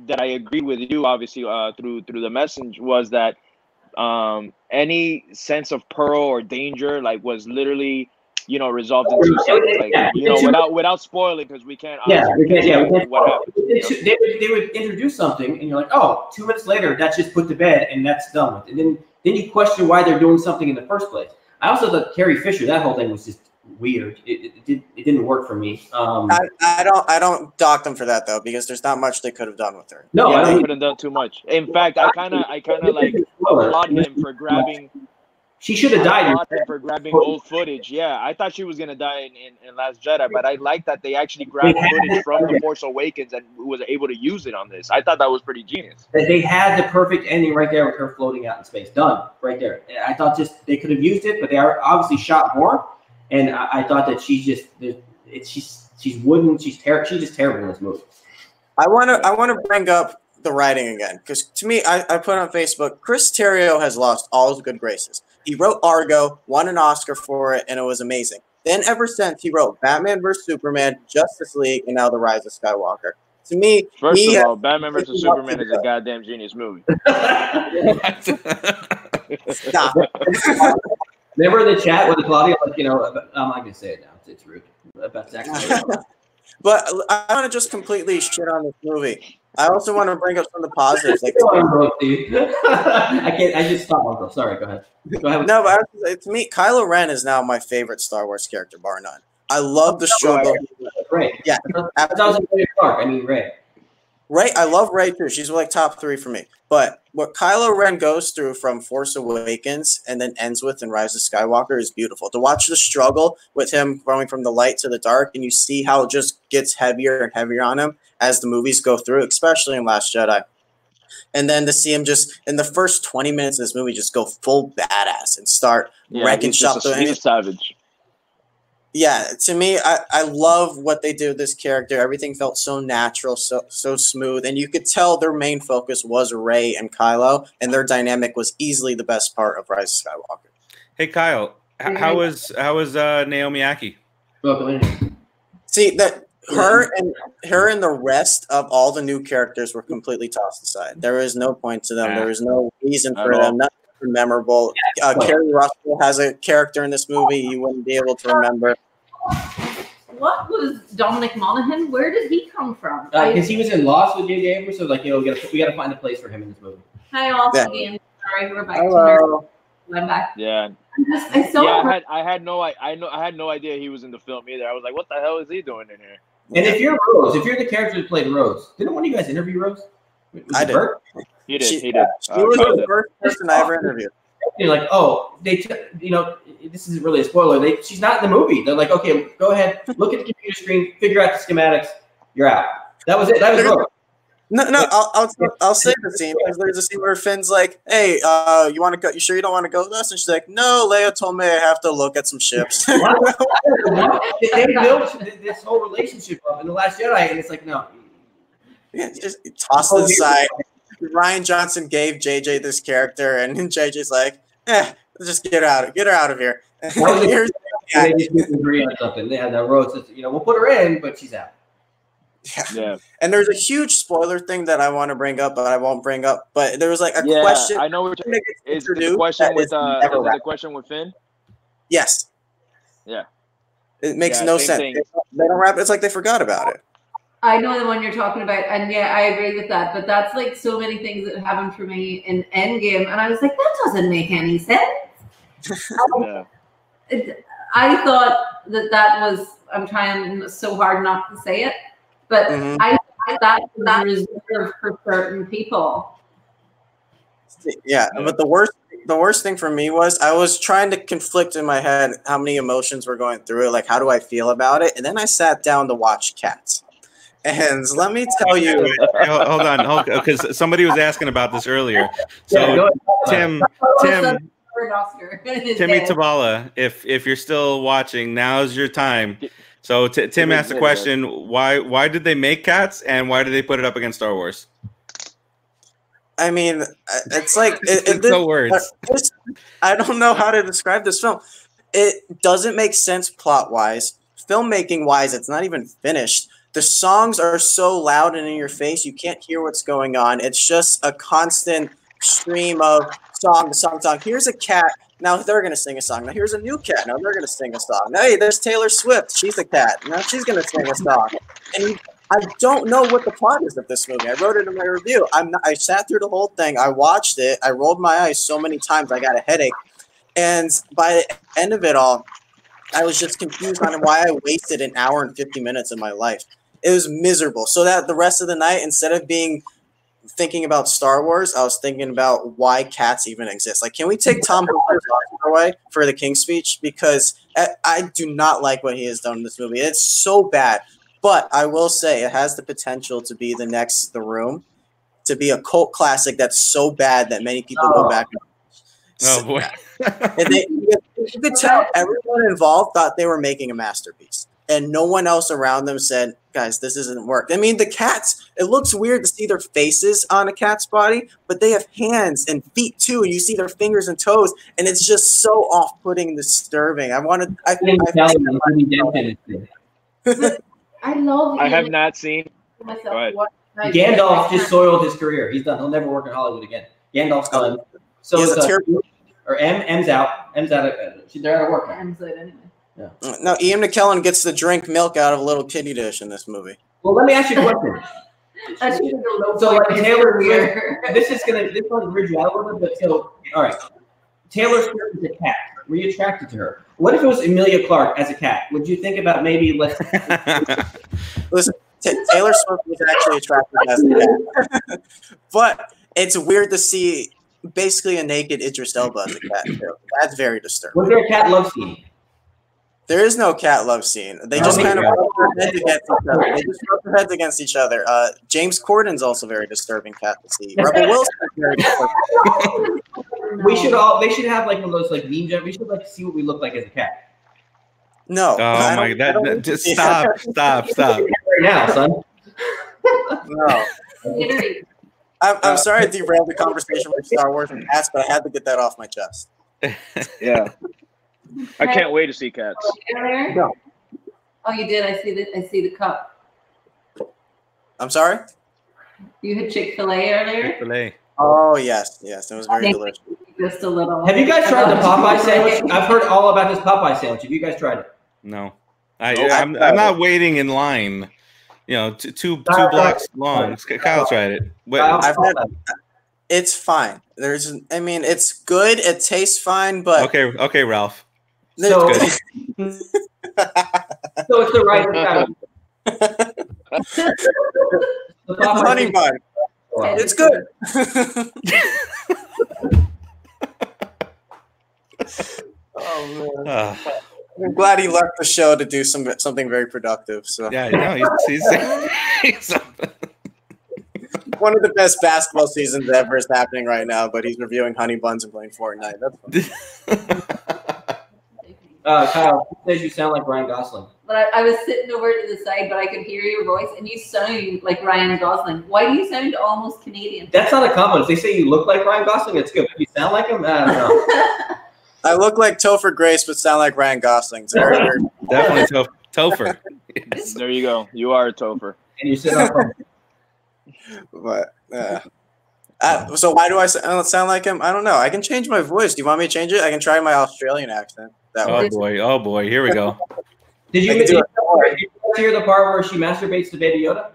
that I agree with you, obviously, through the message, was that any sense of peril or danger, like, was literally, resolved in 2 seconds. Like, without spoiling, because we can't. Yeah, we can't. What happened? They would introduce something, and you're like, oh, 2 minutes later, that's just put to bed, and that's done with. And then you question why they're doing something in the first place. I also thought Carrie Fisher, that whole thing was just weird. It didn't work for me. I don't dock them for that though, because there's not much they could have done with her. No, yeah, they could have done too much. In fact, I kind of like applaud him for grabbing. She should have died. For grabbing old footage. Yeah, I thought she was gonna die in Last Jedi, but I like that they actually grabbed footage from The Force Awakens and was able to use it on this. I thought that was pretty genius. They had the perfect ending right there with her floating out in space. Done right there. I thought just they could have used it, but they are obviously shot more. And I thought that she's wooden. She's just terrible in this movie. I want to bring up the writing again, because to me, I put on Facebook, Chris Terrio has lost all his good graces. He wrote Argo, won an Oscar for it, and it was amazing. Then ever since, he wrote Batman vs. Superman, Justice League, and now The Rise of Skywalker. To me, first of all, Batman vs. Superman is a goddamn genius movie. Stop. Remember in the chat with Claudia, I'm not going to say it now. It's rude. About Zack Snyder. But I want to just completely shit on this movie. I also want to bring up some of the positives. Like, I can't. I just stopped myself. Sorry. Go ahead. No, but to me, Kylo Ren is now my favorite Star Wars character, bar none. I love the struggle. Right. Yeah. That was Clark. I mean, Rey. Rey, I love Rey too. She's like top 3 for me. But what Kylo Ren goes through from Force Awakens and then ends with in Rise of Skywalker is beautiful. To watch the struggle with him going from the light to the dark, and you see how it just gets heavier and heavier on him as the movies go through, especially in Last Jedi. And then to see him just in the first 20 minutes of this movie just go full badass and start wrecking shop. He's savage. Yeah, to me, I love what they do with this character. Everything felt so natural, so smooth, and you could tell their main focus was Rey and Kylo, and their dynamic was easily the best part of Rise of Skywalker. Hey, Kyle, how was Naomi Ackie? See that her and the rest of all the new characters were completely tossed aside. There was no point to them. There was no reason for them. Nothing memorable. Kerry Russell has a character in this movie you wouldn't be able to remember. What was Dominic Monaghan? Where did he come from? Because he was in Lost with J.J. Abrams, so we got to find a place for him in this movie. Hi, all again. Sorry, we're back. Hello. I'm back. Yeah. I had no idea he was in the film either. I was like, what the hell is he doing in here? And if you're Rose, if you're the character that played Rose, didn't one of you guys interview Rose? I did. He did. She was the first person I ever interviewed. You're like, oh, this isn't really a spoiler. She's not in the movie. They're like, okay, go ahead, look at the computer screen, figure out the schematics, you're out. That was it. That was Rose. No, I'll say the scene because there's a scene where Finn's like, "Hey, you want to go? You sure you don't want to go with us?" And she's like, "No, Leia told me I have to look at some ships." They built this whole relationship up in The Last Jedi, and it's like, no. Yeah, just toss it aside. Rian Johnson gave JJ this character, and JJ's like, just get her out of here. They just agree on something. Yeah, the Rose says, we'll put her in, but she's out. Yeah. And there's a huge spoiler thing that I want to bring up, but I won't bring up. But there was like a question. I know what is the question with the question with Finn? Yes. Yeah. It makes no sense. They don't wrap. It's like they forgot about it. I know the one you're talking about, and yeah, I agree with that. But that's like so many things that happened for me in Endgame, and I was like, that doesn't make any sense. I thought that was. I'm trying so hard not to say it. But I that was reserved for certain people. Yeah, but the worst thing for me was I was trying to conflict in my head how many emotions were going through it, like how do I feel about it, and then I sat down to watch Cats. And let me tell you, Hold on, because somebody was asking about this earlier. So Tim Timmy Tabala, if you're still watching, now's your time. So Tim asked the question: Why did they make Cats, and why did they put it up against Star Wars? I mean, it's like no words. I don't know how to describe this film. It doesn't make sense plot wise, filmmaking wise. It's not even finished. The songs are so loud and in your face, you can't hear what's going on. It's just a constant stream of song. Here's a cat. Now they're going to sing a song. Now here's a new cat. Now they're going to sing a song. Now, hey, there's Taylor Swift. She's a cat. Now she's going to sing a song. And I don't know what the plot is of this movie. I wrote it in my review. I sat through the whole thing. I watched it. I rolled my eyes so many times I got a headache. And by the end of it all, I was just confused on why I wasted an hour and 50 minutes of my life. It was miserable. So that the rest of the night, instead of thinking about Star Wars, I was thinking about why Cats even exist. Like, can we take Tom Hooper's Oscar away for the King's Speech? Because I do not like what he has done in this movie. It's so bad. But I will say it has the potential to be the next The Room, to be a cult classic that's so bad that many people go back and Oh boy! and you could tell everyone involved thought they were making a masterpiece, and no one else around them said, "Guys, this isn't work." I mean, the cats. It looks weird to see their faces on a cat's body, but they have hands and feet too, and you see their fingers and toes, and it's just so off-putting, disturbing. I I have not seen. Gandalf just soiled his career. He's done. He'll never work in Hollywood again. Gandalf's done. So M's out. They're out of work now. M's out anyway. Yeah. No, Ian McKellen gets to drink milk out of a little kitty dish in this movie. Well, let me ask you a question. So, like Taylor, this one's weird you out a little bit, but so, all right. Taylor Swift is a cat. Were you attracted to her? What if it was Emilia Clarke as a cat? Would you think about maybe let's Listen, Taylor Swift was actually attractive as a cat. But it's weird to see basically a naked Idris Elba as a cat, too. That's very disturbing. Was there a cat love scene? There is no cat love scene. They just kind of rub their heads against each other. They just rub their heads against each other. James Corden's also very disturbing cat to see. Rebel Wilson is very disturbing. They should have like one of those like memes. We should like see what we look like as a cat. No. Oh my god! Just stop! Right now, son. No. I'm sorry I derailed the conversation with Star Wars and cats, but I had to get that off my chest. Yeah. I can't wait to see Cats. No. Oh, you did. I see the cup. I'm sorry? You had Chick-fil-A earlier? Chick-fil-A. Oh, yes. It was very delicious. Just a little. Have you guys tried the Popeye sandwich? I've heard all about this Popeye sandwich. Have you guys tried it? No. I'm not waiting in line. You know, two blocks long. Kyle tried it. It's fine. It's good. It tastes fine, but okay, Ralph. So, It's so it's the right kind it's honey bun. It's good. Oh man. I'm glad he left the show to do something very productive. So yeah, no, he's one of the best basketball seasons ever is happening right now, but he's reviewing honey buns and playing Fortnite. That's fun. Kyle says you sound like Ryan Gosling. But I was sitting over to the side, but I could hear your voice, and you sound like Ryan Gosling. Why do you sound almost Canadian? That's not a compliment. If they say you look like Ryan Gosling, it's good. If you sound like him, I don't know. I look like Topher Grace, but sound like Ryan Gosling. It's very weird. Definitely Topher. Yes. There you go. You are a Topher. And you sit on But so why do I sound like him? I don't know. I can change my voice. Do you want me to change it? I can try my Australian accent. Oh boy, here we go. Did you hear the part where she masturbates to Baby Yoda?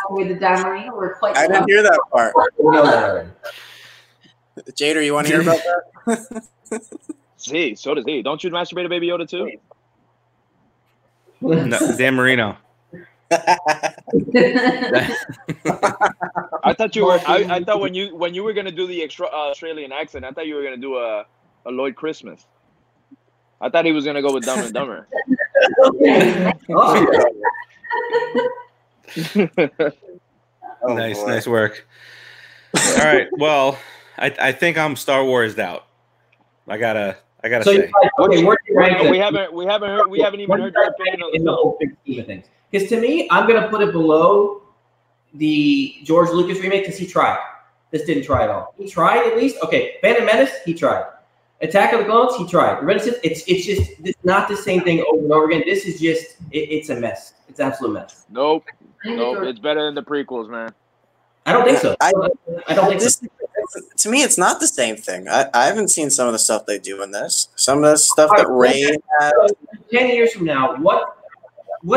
With the Dan Marino, we're quite. I didn't hear that part. We know that already. Jader, you want to hear about that? See, so does he. Don't you masturbate to Baby Yoda too? No, Dan Marino. I thought you were. I thought when you were gonna do the Australian accent, I thought you were gonna do a Lloyd Christmas. I thought he was gonna go with Dumb and Dumber. Oh, nice, boy. nice work. All right, well, I think I'm Star Wars out. I gotta So say. okay, where do you rank it? we haven't even heard your opinion on in the the whole big scheme of things. Because to me, I'm gonna put it below the George Lucas remake because he tried. This didn't try at all. He tried at least. Okay, Phantom Menace, he tried. Attack of the Clones, he tried. Renaissance, it's just it's not the same thing over and over again. This is just it's a mess. It's an absolute mess. Nope. It's better than the prequels, man. I don't think so. I don't think so. To me, it's not the same thing. I haven't seen some of the stuff they do in this. Some of the stuff that Ray has. 10 years from now, what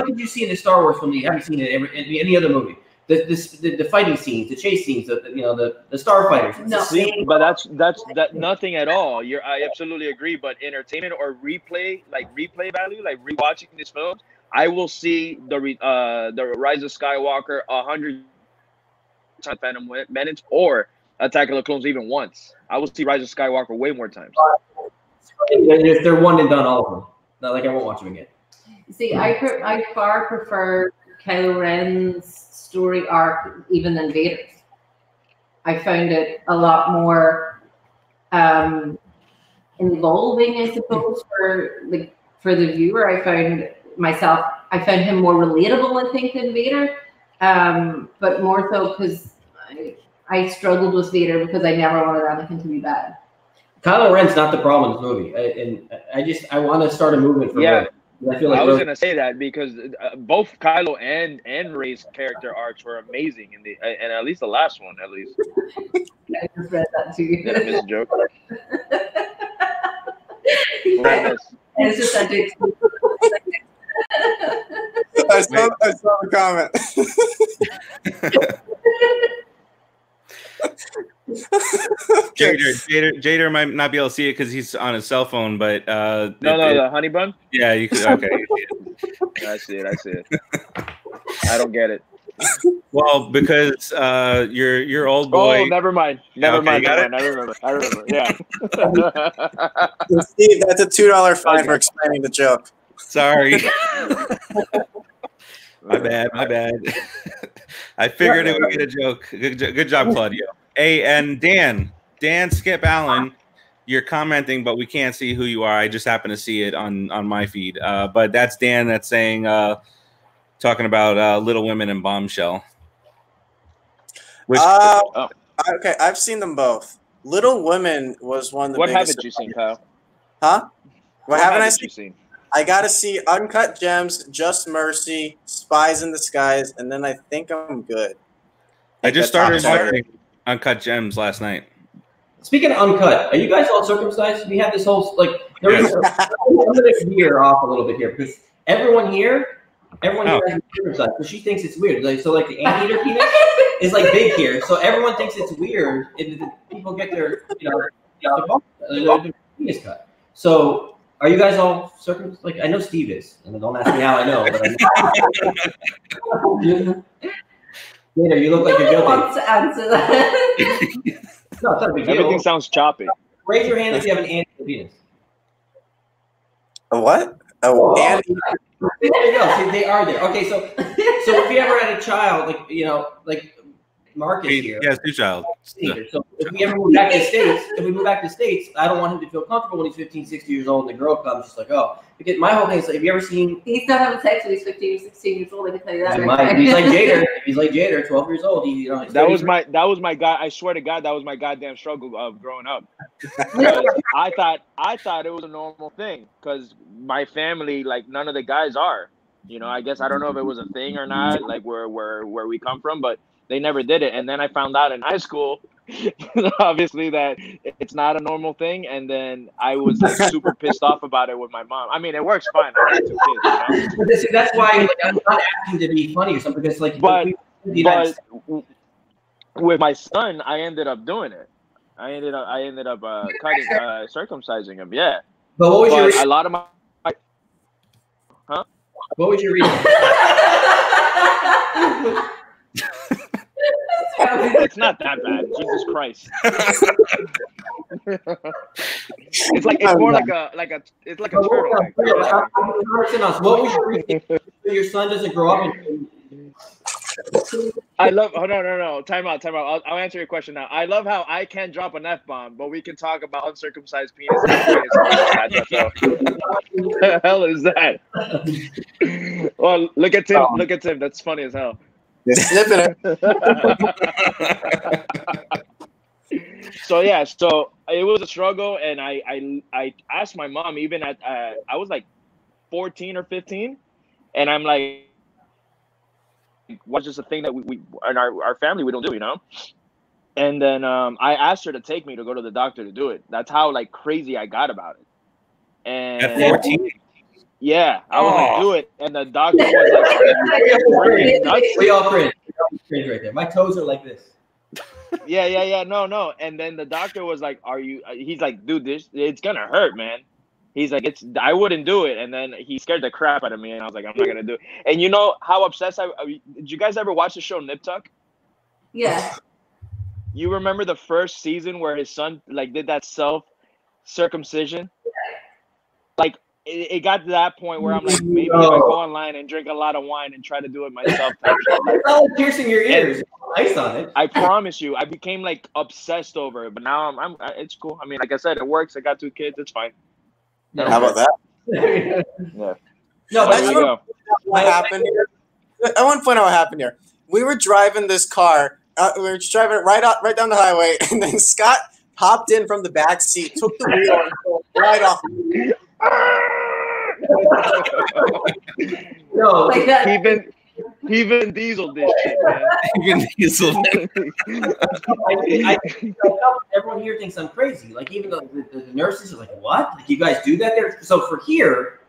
did you see in the Star Wars film that you haven't seen in any other movie? The fighting scenes, the chase scenes, the starfighters. No. See, but that's nothing at all. I absolutely agree. But entertainment or replay value, like rewatching these films, I will see the Rise of Skywalker 100 times, Phantom Menace, or Attack of the Clones even once. I will see Rise of Skywalker way more times. If they're one and done, all of them. Not like I won't watch them again. See, I far prefer Kylo Ren's story arc even than Vader's. I found it a lot more involving, I suppose, for the viewer. I found him more relatable, I think, than Vader. But more so because I struggled with Vader because I never wanted Anakin to be bad. Kylo Ren's not the problem in this movie, and I want to start a movement for Rey. I feel like I was gonna say that because both Kylo and Rey's character arcs were amazing and at least the last one, at least. I just read that to you. Did I miss a joke? It's just that big. I saw the comment. Jader might not be able to see it because he's on his cell phone, but the honey bun. Yeah, you could. Okay, I see it. I don't get it. Well, because your old boy. Oh, never mind. Never mind. I remember. Yeah. Steve, that's a $2 fine for explaining the joke. Sorry. My bad. I figured it would be a joke. Good job, Claudio. Hey, and Dan Skip Allen, you're commenting, but we can't see who you are. I just happen to see it on my feed. But that's Dan that's saying, talking about Little Women and Bombshell. Okay, I've seen them both. Little Women was one of the What biggest. haven't you seen, Kyle? Huh? What haven't I seen? I gotta see Uncut Gems, Just Mercy, Spies in Disguise, and then I think I'm good. I just started watching Uncut Gems last night. Speaking of uncut, are you guys all circumcised? We have this whole I'm gonna veer off a little bit here because everyone here has been circumcised, so she thinks it's weird. The anteater penis is big here, so everyone thinks it's weird. And people get their their penis cut. So are you guys all circumcised? I know Steve is, and don't ask me how I know. But Gator, you look like you're guilty. Wants to answer that. No, it's not a big deal. Everything sounds choppy. Raise your hand if you have an anteater penis. A what? There you go. See, they are there. Okay, so if you ever had a child, like Marcus here. Yes, two child. So if we ever move back to the States, I don't want him to feel comfortable when he's 15, 16 years old and the girl comes just because my whole thing is have you ever seen He's not having sex when he's 15 or 16 years old, I can tell you that. he's like Jader. He's like Jader, 12 years old. That was my guy. I swear to God, that was my goddamn struggle of growing up. I thought it was a normal thing because my family, none of the guys are. I guess I don't know if it was a thing or not, where we come from, but they never did it. And then I found out in high school, obviously, that it's not a normal thing. And then I was super pissed off about it with my mom. I mean, it works fine. I got 2 kids. But that's why I'm not asking to be funny or something. Because but with my son, I ended up doing it. I ended up circumcising him. Yeah. But what was your a lot of my What was your reason? It's not that bad. Jesus Christ. It's more like a turtleneck. What was your son doesn't grow up and I love. Oh no! Time out. I'll answer your question now. I love how I can't drop an F-bomb, but we can talk about uncircumcised penis. What the hell is that? Well, look at Tim. Look at Tim. That's funny as hell. You're snipping it. So it was a struggle, and I asked my mom even at I was like 14 or 15, and I'm like, what's just a thing that we in our family we don't do, you know? And then I asked her to take me to go to the doctor to do it. That's how like crazy I got about it. And At 14? Yeah, I was like, do it, and the doctor was like, freaking nuts. We all cringe right there. My toes are like this. Yeah. No. And then the doctor was like, "Are you?" He's like, "Dude, it's gonna hurt, man." He's like, I wouldn't do it. And then he scared the crap out of me, and I was like, I'm not gonna do it. And you know how obsessed did you guys ever watch the show Nip Tuck? Yeah. You remember the first season where his son like did that self-circumcision? Like it got to that point where I'm like, maybe if I go online and drink a lot of wine and try to do it myself. It's not like piercing your ears. Ice on it. I promise you, I became like obsessed over it. But now I'm it's cool. I mean, like I said, it works. I got 2 kids. It's fine. How about that? Yeah. No, but There you go. What happened here? I want to point out what happened here. We were driving this car. We were just driving it right down the highway, and then Scott hopped in from the back seat, took the wheel, and pulled right off. No, Like that. Even Diesel did shit, man. Even Diesel. Everyone here thinks I'm crazy. Like even the nurses are like, "What? Like you guys do that there?" So for here,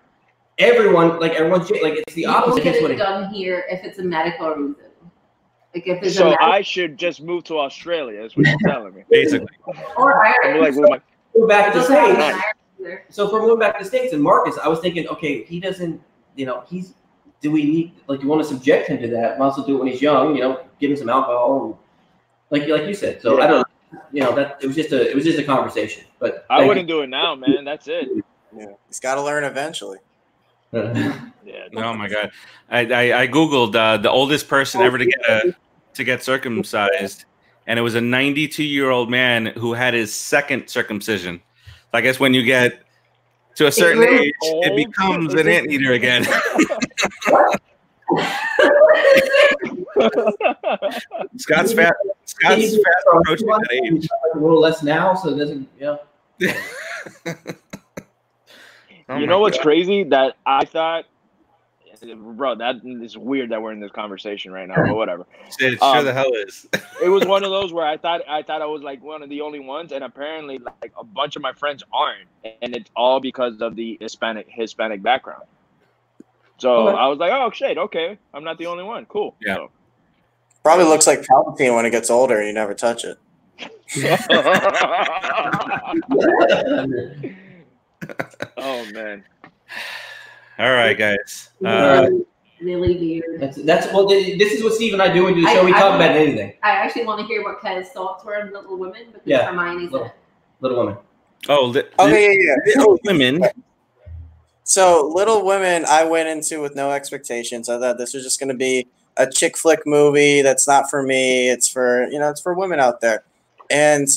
everyone's like it's the You opposite. don't get It's it done here if it's a medical reason. Like if it's So I should just move to Australia, is what you're telling me. Basically. or I'm Ireland. like, well, Move back to the It doesn't happen in States. Ireland either. So for moving back to the States and Marcus, I was thinking, okay, he doesn't, do we need, like, you want to subject him to that? Might as well do it when he's young, give him some alcohol, like you said. So Yeah. I don't, that it was just a conversation. But I wouldn't do it now, man. That's it. Yeah, he's got to learn eventually. Yeah. Oh my god! I googled the oldest person ever to get circumcised, and it was a 92-year-old man who had his second circumcision. I guess when you get to a certain age, it becomes an anteater again. Scott's fast approaching that age. A little less now, so it doesn't, Oh You my know what's God. crazy? That I thought, bro, that is weird that we're in this conversation right now, but whatever. It sure the hell is. It was one of those where I thought I was like one of the only ones, and apparently like a bunch of my friends aren't, and it's all because of the Hispanic background. So Okay. I was like, oh shit, okay, I'm not the only one. Cool. Yeah. So. Probably looks like Palpatine when it gets older and you never touch it. Oh man. All right, guys. Really weird. that's well. This is what Steve and I do when we do the show. We talk about anything. I actually want to hear what Ken's thoughts were on Little Women because Yeah. Hermione's in it. Little Women. Yeah. Women. So, Little Women, I went into with no expectations. I thought this was just going to be a chick flick movie that's not for me. It's for, it's for women out there. And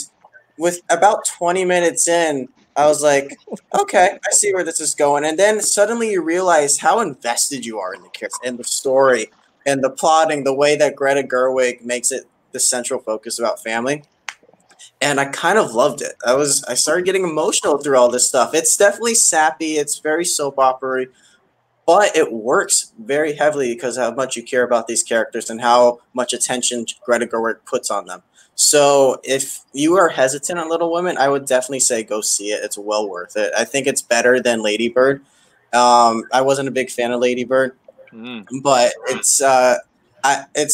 with about 20 minutes in, I was like, okay, I see where this is going. And then suddenly you realize how invested you are in the story and the plotting, the way that Greta Gerwig makes it the central focus about family. And I kind of loved it. I started getting emotional through all this stuff. It's definitely sappy. It's very soap opera-y, but it works very heavily because of how much you care about these characters and how much attention Greta Gerwig puts on them. So if you are hesitant on Little Women, I would definitely say go see it. It's well worth it. I think it's better than Lady Bird. I wasn't a big fan of Lady Bird, but it's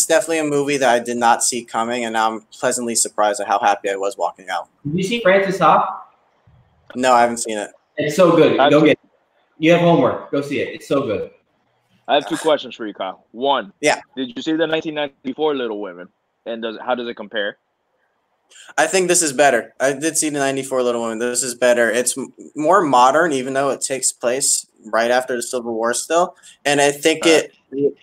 definitely a movie that I did not see coming, and I'm pleasantly surprised at how happy I was walking out. Did you see Francis Ha? No, I haven't seen it. It's so good. Go get it. You have homework. Go see it. It's so good. I have two questions for you, Kyle. One, Yeah. did you see the 1994 Little Women, and how does it compare? I think this is better. I did see the 94 Little Women. This is better. It's more modern, even though it takes place right after the Civil War still. And I think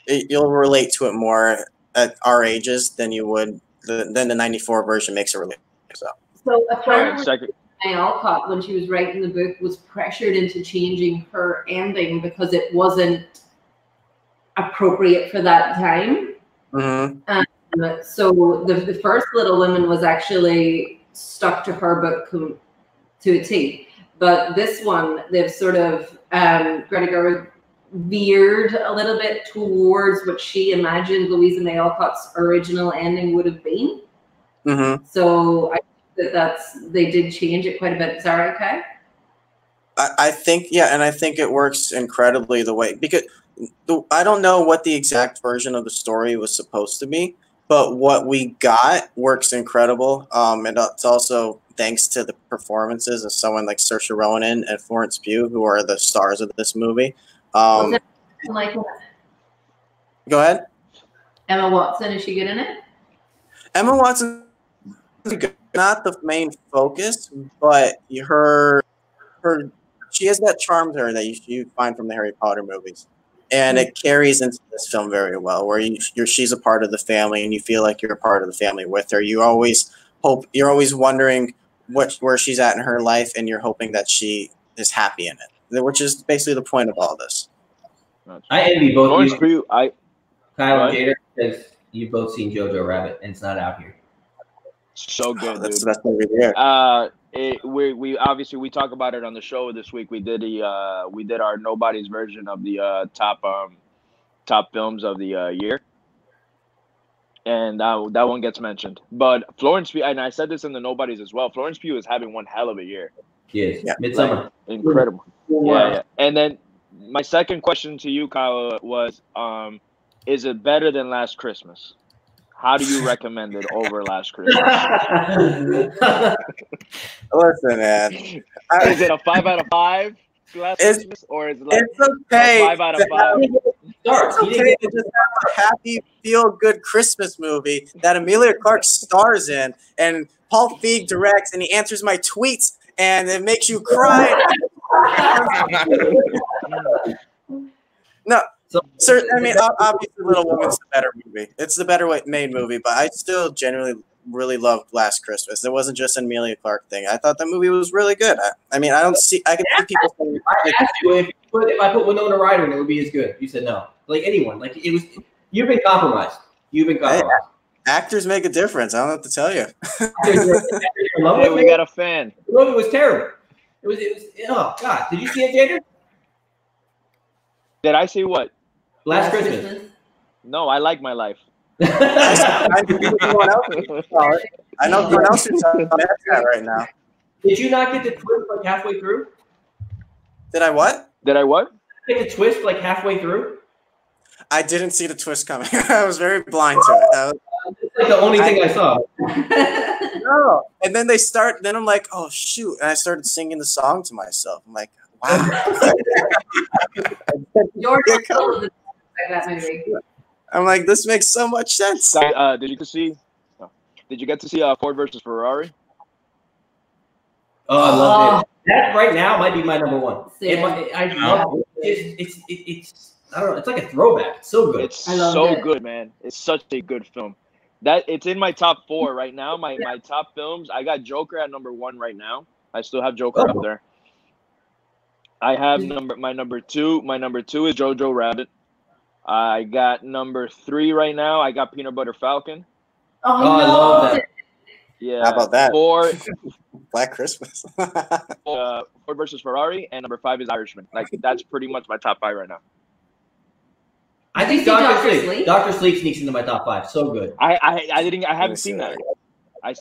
you'll relate to it more at our ages than you would than the 94 version makes it relate. So apparently, Second, May Alcott, when she was writing the book, was pressured into changing her ending because it wasn't appropriate for that time. Mm-hmm. So the first Little Women was actually stuck to her book to a T. But this one, they've sort of, Greta Gerwig veered a little bit towards what she imagined Louisa May Alcott's original ending would have been. Mm-hmm. So I think they did change it quite a bit. Is that right, Kai? I think, yeah, and I think it works incredibly the way, because I don't know what the exact version of the story was supposed to be, but what we got works incredible. And it's also thanks to the performances of someone like Saoirse Ronan and Florence Pugh, who are the stars of this movie. Like Go ahead. Emma Watson, is she good in it? Emma Watson is good. Not the main focus, but her she has that charm to her that you find from the Harry Potter movies, and it carries into this film very well. Where she's a part of the family, and you feel like you're a part of the family with her. You're always wondering where she's at in her life, and you're hoping that she is happy in it, which is basically the point of all this. I envy both Florence you, Pugh, Kyle and Jader, because you've both seen Jojo Rabbit, and it's not out here. so good, That's dude. the best movie there. We obviously we talk about it on the show this week. We did our Nobody's version of the top films of the year, and that one gets mentioned. But Florence Pugh, and I said this in the Nobody's as well. Florence Pugh is having one hell of a year. Yes, Yeah. Midsummer. Like, incredible. Yeah. And then my second question to you, Kyle, was is it better than Last Christmas? How do you recommend it over Last Christmas? Listen, man. Is it a 5 out of 5 Last Christmas, or is it like It's okay. a 5 out of 5? It's okay to just have a happy, feel-good Christmas movie that Emilia Clarke stars in, and Paul Feig directs, and he answers my tweets, and it makes you cry. No, sir. I mean, obviously, Little Woman's the better movie. It's the better made movie, but I still genuinely really loved Last Christmas. It wasn't just an Emilia Clarke thing. I thought that movie was really good. I mean, I can see people saying, I asked you if I put Winona Ryder in, it would be as good. You said no. Like anyone, like it was. You've been compromised. actors make a difference. I don't know what to tell you. Yeah, we got a fan. The movie was terrible. It was. Oh God! Did you see it, Jader? Did I say what? Last Christmas. No, I like my life. I know someone else who's on that right now. Did you not get the twist like halfway through? Did I what? Did I what? Get the twist like halfway through? I didn't see the twist coming. I was very blind to it. It's like the only thing I saw. No. And then they start. Then I'm like, oh shoot! And I started singing the song to myself. I'm like, wow. George Hill is that movie. I'm like, this makes so much sense. Did you get to see Ford versus Ferrari? Oh, I love it. That right now might be my number one. Yeah. I love it. It's I don't know. It's like a throwback. It's so good. It's so good, man. It's such a good film. That it's in my top 4 right now. My top films. I got Joker at number 1 right now. I still have Joker up there. I have my number 2. My number 2 is Jojo Rabbit. I got number 3 right now. I got Peanut Butter Falcon. Oh, I love that. Yeah. How about that? 4, Black Christmas. Ford versus Ferrari, and number 5 is Irishman. Like that's pretty much my top 5 right now. I think Dr. Sleep. Dr. Sleep sneaks into my top 5. So good. I haven't seen that. You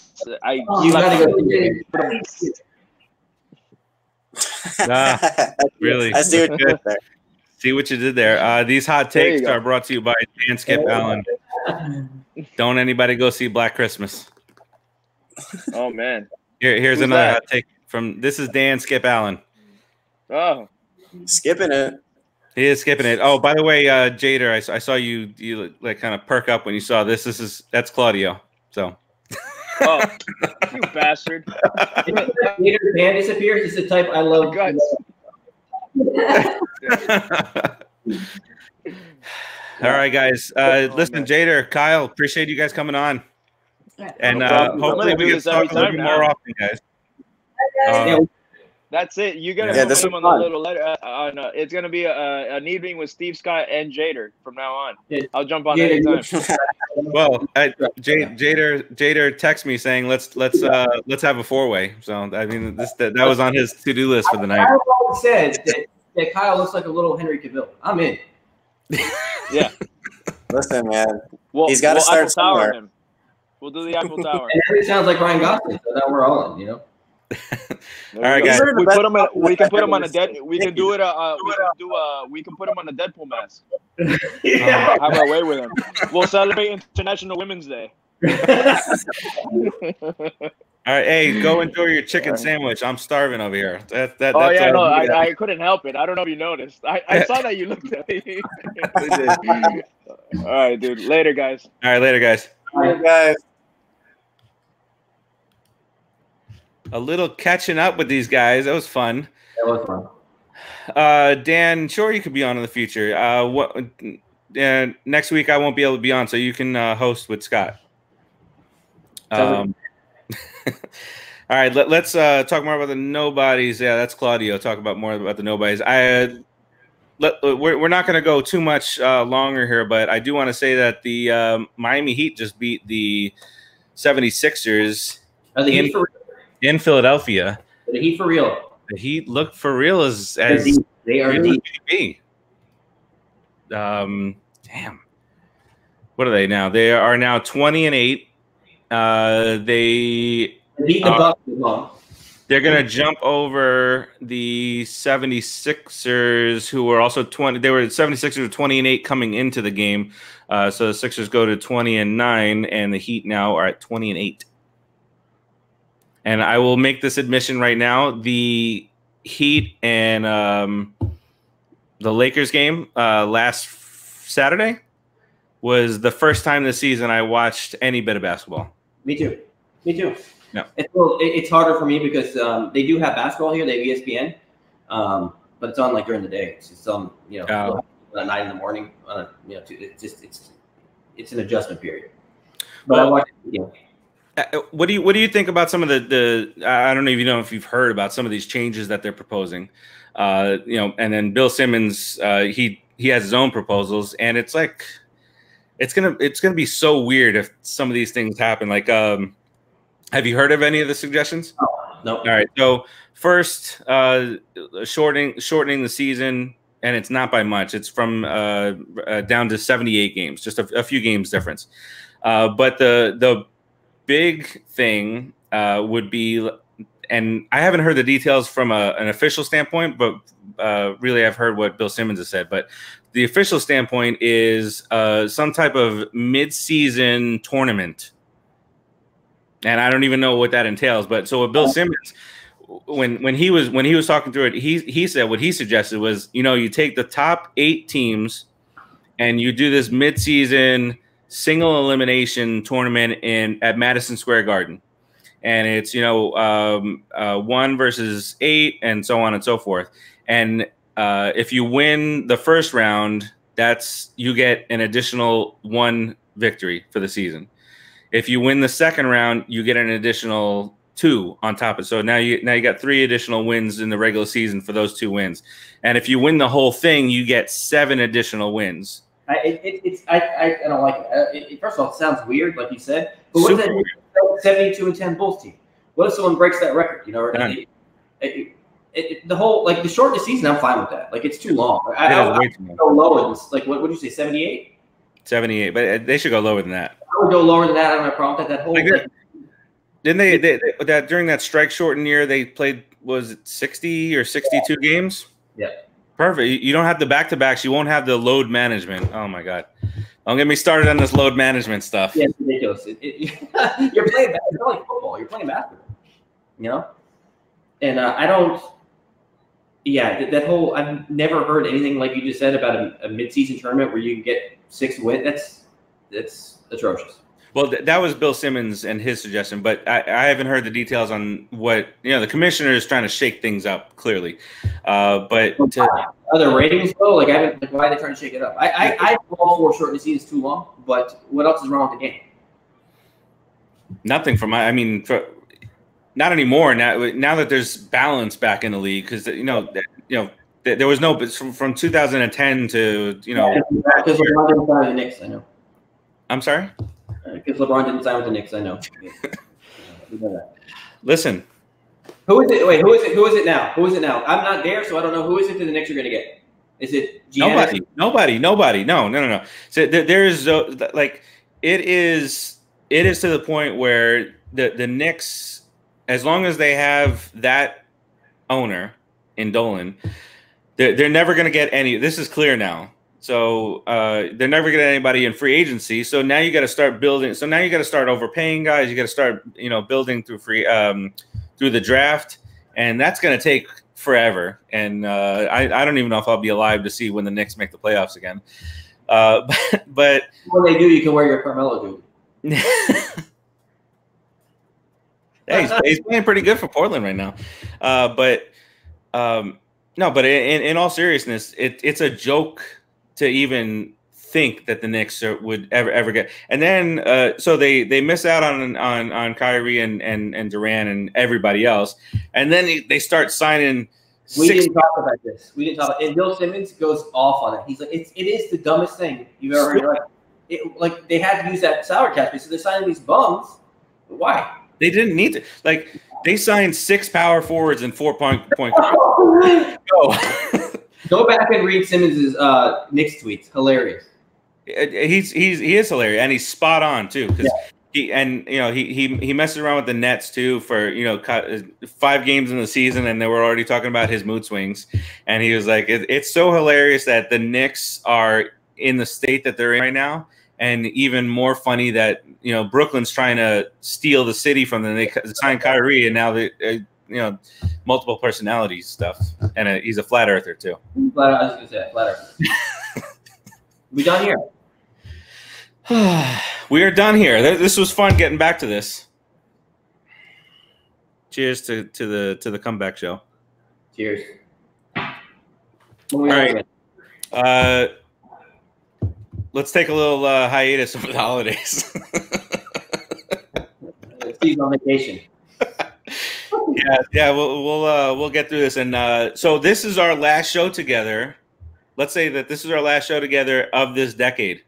gotta go see it. Really? I see what you did there. See what you did there. These hot takes are brought to you by Dan Skip Allen. Don't anybody go see Black Christmas. Oh man. Here's another hot take from this is Dan Skip Allen. Oh. Skipping it. He is skipping it. Oh, by the way, Jader, I saw you like kind of perk up when you saw this. That's Claudio. So. Oh, you bastard! Jader's hand disappears. He's the type I love. All right, guys. Listen, Jader, Kyle, appreciate you guys coming on, and hopefully we can talk a little bit more often, guys. That's it. You gotta put him on the little letter. It's gonna be an evening with Steve Scott and Jader from now on. I'll jump on anytime. Well, Jader text me saying let's have a four-way. So I mean, that was on his to-do list for the night. I always said that Kyle looks like a little Henry Cavill. I'm in. Yeah. Listen, man. He's got to start somewhere. Him. We'll do the Eiffel Tower. And it sounds like Ryan Gosling, so now we're all in, you know. All right, guys. We can put him on a dead. We can do it. We can put him on a Deadpool mask. Have our way with him. We'll celebrate International Women's Day. All right, hey, go enjoy your chicken sandwich. I'm starving over here. I couldn't help it. I don't know if you noticed. I saw that you looked at me. All right, dude. Later, guys. All right, later, guys. Later, guys. A little catching up with these guys. That was fun. That was fun. Dan, sure, you could be on in the future. Next week I won't be able to be on, so you can host with Scott. All right, let's talk more about the nobodies. Yeah, that's Claudio. Talk about more about the nobodies. We're not going to go too much longer here, but I do want to say that the Miami Heat just beat the 76ers in Philadelphia. The Heat for real. The Heat look for real as they are deep. Damn. What are they now? They are now 20-8. They beat the Bucks. They're going to jump over the 76ers, who were also 20. They were 76ers were 20-8 coming into the game. So the Sixers go to 20-9, and the Heat now are at 20-8. And I will make this admission right now: the Heat and the Lakers game last Saturday was the first time this season I watched any bit of basketball. Me too. No. It's harder for me because they do have basketball here. They have ESPN, but it's on like during the day. It's just at 9 in the morning. It's an adjustment period. But I watch it. What do you think about some of the I don't know if you've heard about some of these changes that they're proposing, and then Bill Simmons he has his own proposals, and it's like it's gonna be so weird if some of these things happen. Like, have you heard of any of the suggestions? No. All right. So first, shortening the season, and it's not by much. It's from down to 78 games, just a few games difference. But the big thing would be, and I haven't heard the details from an official standpoint, but really I've heard what Bill Simmons has said. But the official standpoint is some type of mid-season tournament. And I don't even know what that entails. But so with Bill Simmons, when he was talking through it, he said what he suggested was, you take the top 8 teams and you do this mid-season single elimination tournament at Madison Square Garden, and it's 1 versus 8 and so on and so forth. And if you win the first round, you get an additional 1 victory for the season. If you win the second round, you get an additional 2 on top of it. So now you got 3 additional wins in the regular season for those 2 wins. And if you win the whole thing, you get 7 additional wins. I don't like it. First of all, it sounds weird, like you said. But what if that 72-10 Bulls team? What if someone breaks that record? The whole the shortened season, I'm fine with that. Like, it's too long. I would go lower than what did you say, 78? 78, but they should go lower than that. I would go lower than that. I don't have a problem with that. Didn't they that during that strike shortened year they played, was it 60 or 62 games? Yeah. Perfect. You don't have the back-to-backs. You won't have the load management. Oh, my God. Don't get me started on this load management stuff. Yeah, it's ridiculous. You're playing basketball. It's not like football. You're playing basketball, And I don't Yeah, that whole I've never heard anything like you just said about a mid-season tournament where you can get 6 wins. That's atrocious. Well, that was Bill Simmons and his suggestion, but I haven't heard the details on what the commissioner is trying to shake things up clearly. But are the ratings low? Like, why are they trying to shake it up? I fall for shortening the season's too long, but what else is wrong with the game? Nothing not anymore. Now that there's balance back in the league, because there was no from 2010 to because LeBron didn't sign with the Knicks. I know. I'm sorry. Because LeBron didn't sign with the Knicks. I know. Listen. Who is it? Wait, who is it? Who is it now? Who is it now? I'm not there, so I don't know. Who is it that the Knicks are going to get? Is it Giannis? Nobody. No. So there's like it is to the point where the Knicks, as long as they have that owner in Dolan, they're never going to get any. This is clear now. So they're never going to get anybody in free agency. So now you got to start building. So now you got to start overpaying guys. You got to start building through through the draft, and that's going to take forever. And I don't even know if I'll be alive to see when the Knicks make the playoffs again. But when they do, you can wear your Carmelo jersey. Hey, he's playing pretty good for Portland right now. But in all seriousness, it's a joke to even think that the Knicks would ever get. And then so they miss out on Kyrie and Durant and everybody else. And then they start signing. We didn't talk about this. And Bill Simmons goes off on it. He's like, it is the dumbest thing you've ever heard. Like they had to use that salary cap, so they're signing these bums. Why? They didn't need to. Like, they signed 6 power forwards and 4 point guards. Go back and read Simmons' Knicks tweets. Hilarious. He is hilarious, and he's spot on too. Because he messes around with the Nets too for 5 games in the season, and they were already talking about his mood swings. And he was like, "It's so hilarious that the Knicks are in the state that they're in right now." And even more funny that Brooklyn's trying to steal the city from them. They signed Kyrie, and now they multiple personalities stuff. And he's a flat earther too. I was going to say flat earther. We done here. We are done here. This was fun getting back to this. Cheers to the comeback show. Cheers. All right. Let's take a little hiatus over the holidays. Steve's on vacation. Yeah. We'll get through this, and so this is our last show together. Let's say that this is our last show together of this decade.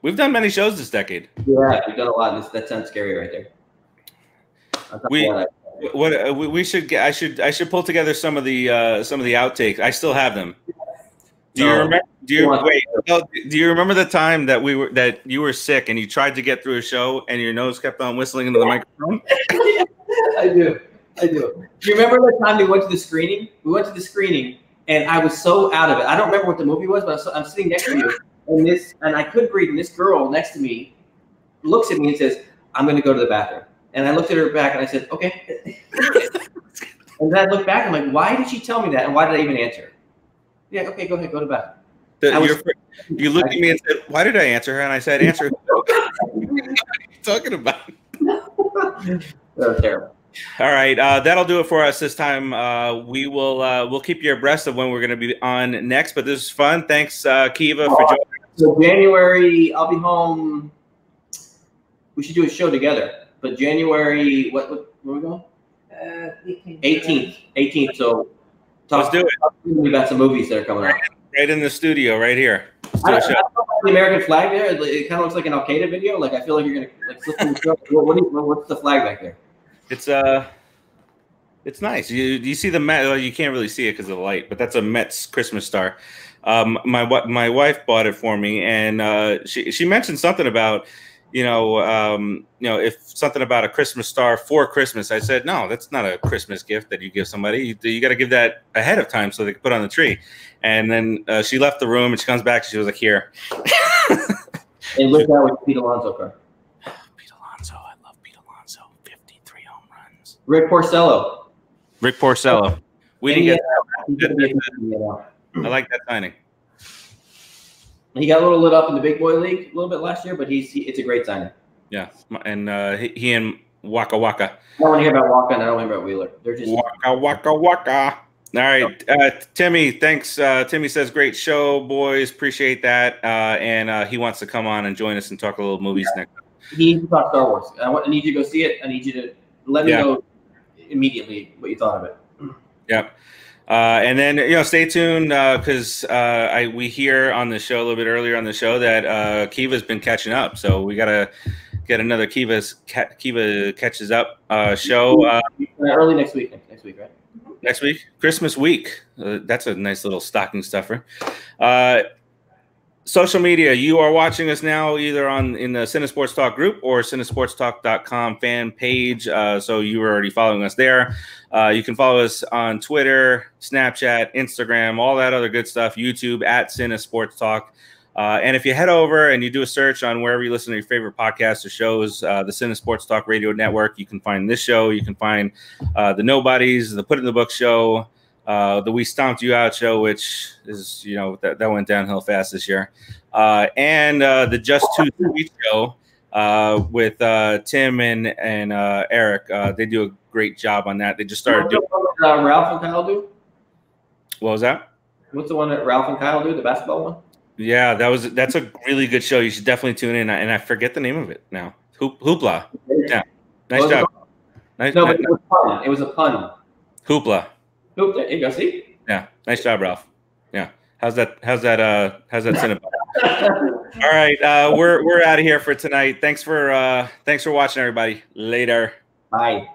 We've done many shows this decade. Yeah, we've done a lot. That sounds scary right there. We should get. I should pull together some of the outtakes. I still have them. Do you remember? Do you remember the time that you were sick and you tried to get through a show and your nose kept on whistling into the microphone? I do. Do you remember the time we went to the screening? We went to the screening and I was so out of it. I don't remember what the movie was, but I'm sitting next to you and I couldn't breathe. And this girl next to me looks at me and says, "I'm going to go to the bathroom." And I looked at her back and I said, "Okay." And then I looked back and I'm like, why did she tell me that? And why did I even answer? Yeah, okay, go ahead, go to bed. You looked at me and said, "Why did I answer her?" And I said, "Answer." What are you talking about? That was terrible. All right, that'll do it for us this time. We'll keep you abreast of when we're going to be on next. But this is fun. Thanks, Kiva, for joining us. So January, I'll be home. We should do a show together. But January, where are we going? 18th. So let's do it. We got some movies that are coming out. Right in the studio, right here. I don't know the American flag there. It kind of looks like an Al Qaeda video. Like I feel like you're gonna flip the show. What's the flag back there? It's nice. You see the Met? Well, you can't really see it because of the light, but that's a Mets Christmas star. My wife bought it for me, and she mentioned something about if something about a Christmas star for Christmas. I said, no, that's not a Christmas gift that you give somebody. You got to give that ahead of time so they can put it on the tree. And then she left the room and she comes back. And she was like, "Here." And look out with Pete Alonso car. Pete Alonso, I love Pete Alonso. 53 home runs. Rick Porcello. We didn't get. I like that signing. He got a little lit up in the big boy league a little bit last year, but it's a great signing. Yeah, and he and Waka Waka. I don't want to hear about Waka, and I don't want to hear about Wheeler. They're just Waka Waka. All right, Timmy. Thanks. Timmy says, "Great show, boys. Appreciate that." And he wants to come on and join us and talk a little movies next. He needs to talk Star Wars. I need you to go see it. I need you to let me know immediately what you thought of it. Yep. And then stay tuned because we hear on the show a little bit earlier on the show that Kiva's been catching up, so we gotta get another Kiva catches up show early next week. Next week, right? Next week, Christmas week. That's a nice little stocking stuffer. Social media. You are watching us now either in the Cinesports Talk group or cinesportstalk.com fan page. So you were already following us there. You can follow us on Twitter, Snapchat, Instagram, all that other good stuff. YouTube at Cinesports Talk. And if you head over and you do a search on wherever you listen to your favorite podcasts or shows, the Cinesports Talk Radio Network, you can find this show. You can find the Nobodies, the Put in the Book show, the We Stomped You Out show, which is, that went downhill fast this year. And the Just Too Sweet show with Tim and Eric. They do a great job on that. They just started doing Ralph and Kyle do? What was that? What's the one that Ralph and Kyle do, the basketball one? Yeah, that's a really good show. You should definitely tune in. And I forget the name of it now. Hoopla. Yeah. Nice job. But it was a pun. Hoopla. There you go. See? Yeah. Nice job, Ralph. Yeah. How's that cinema? All right. We're out of here for tonight. Thanks for watching, everybody. Later. Bye.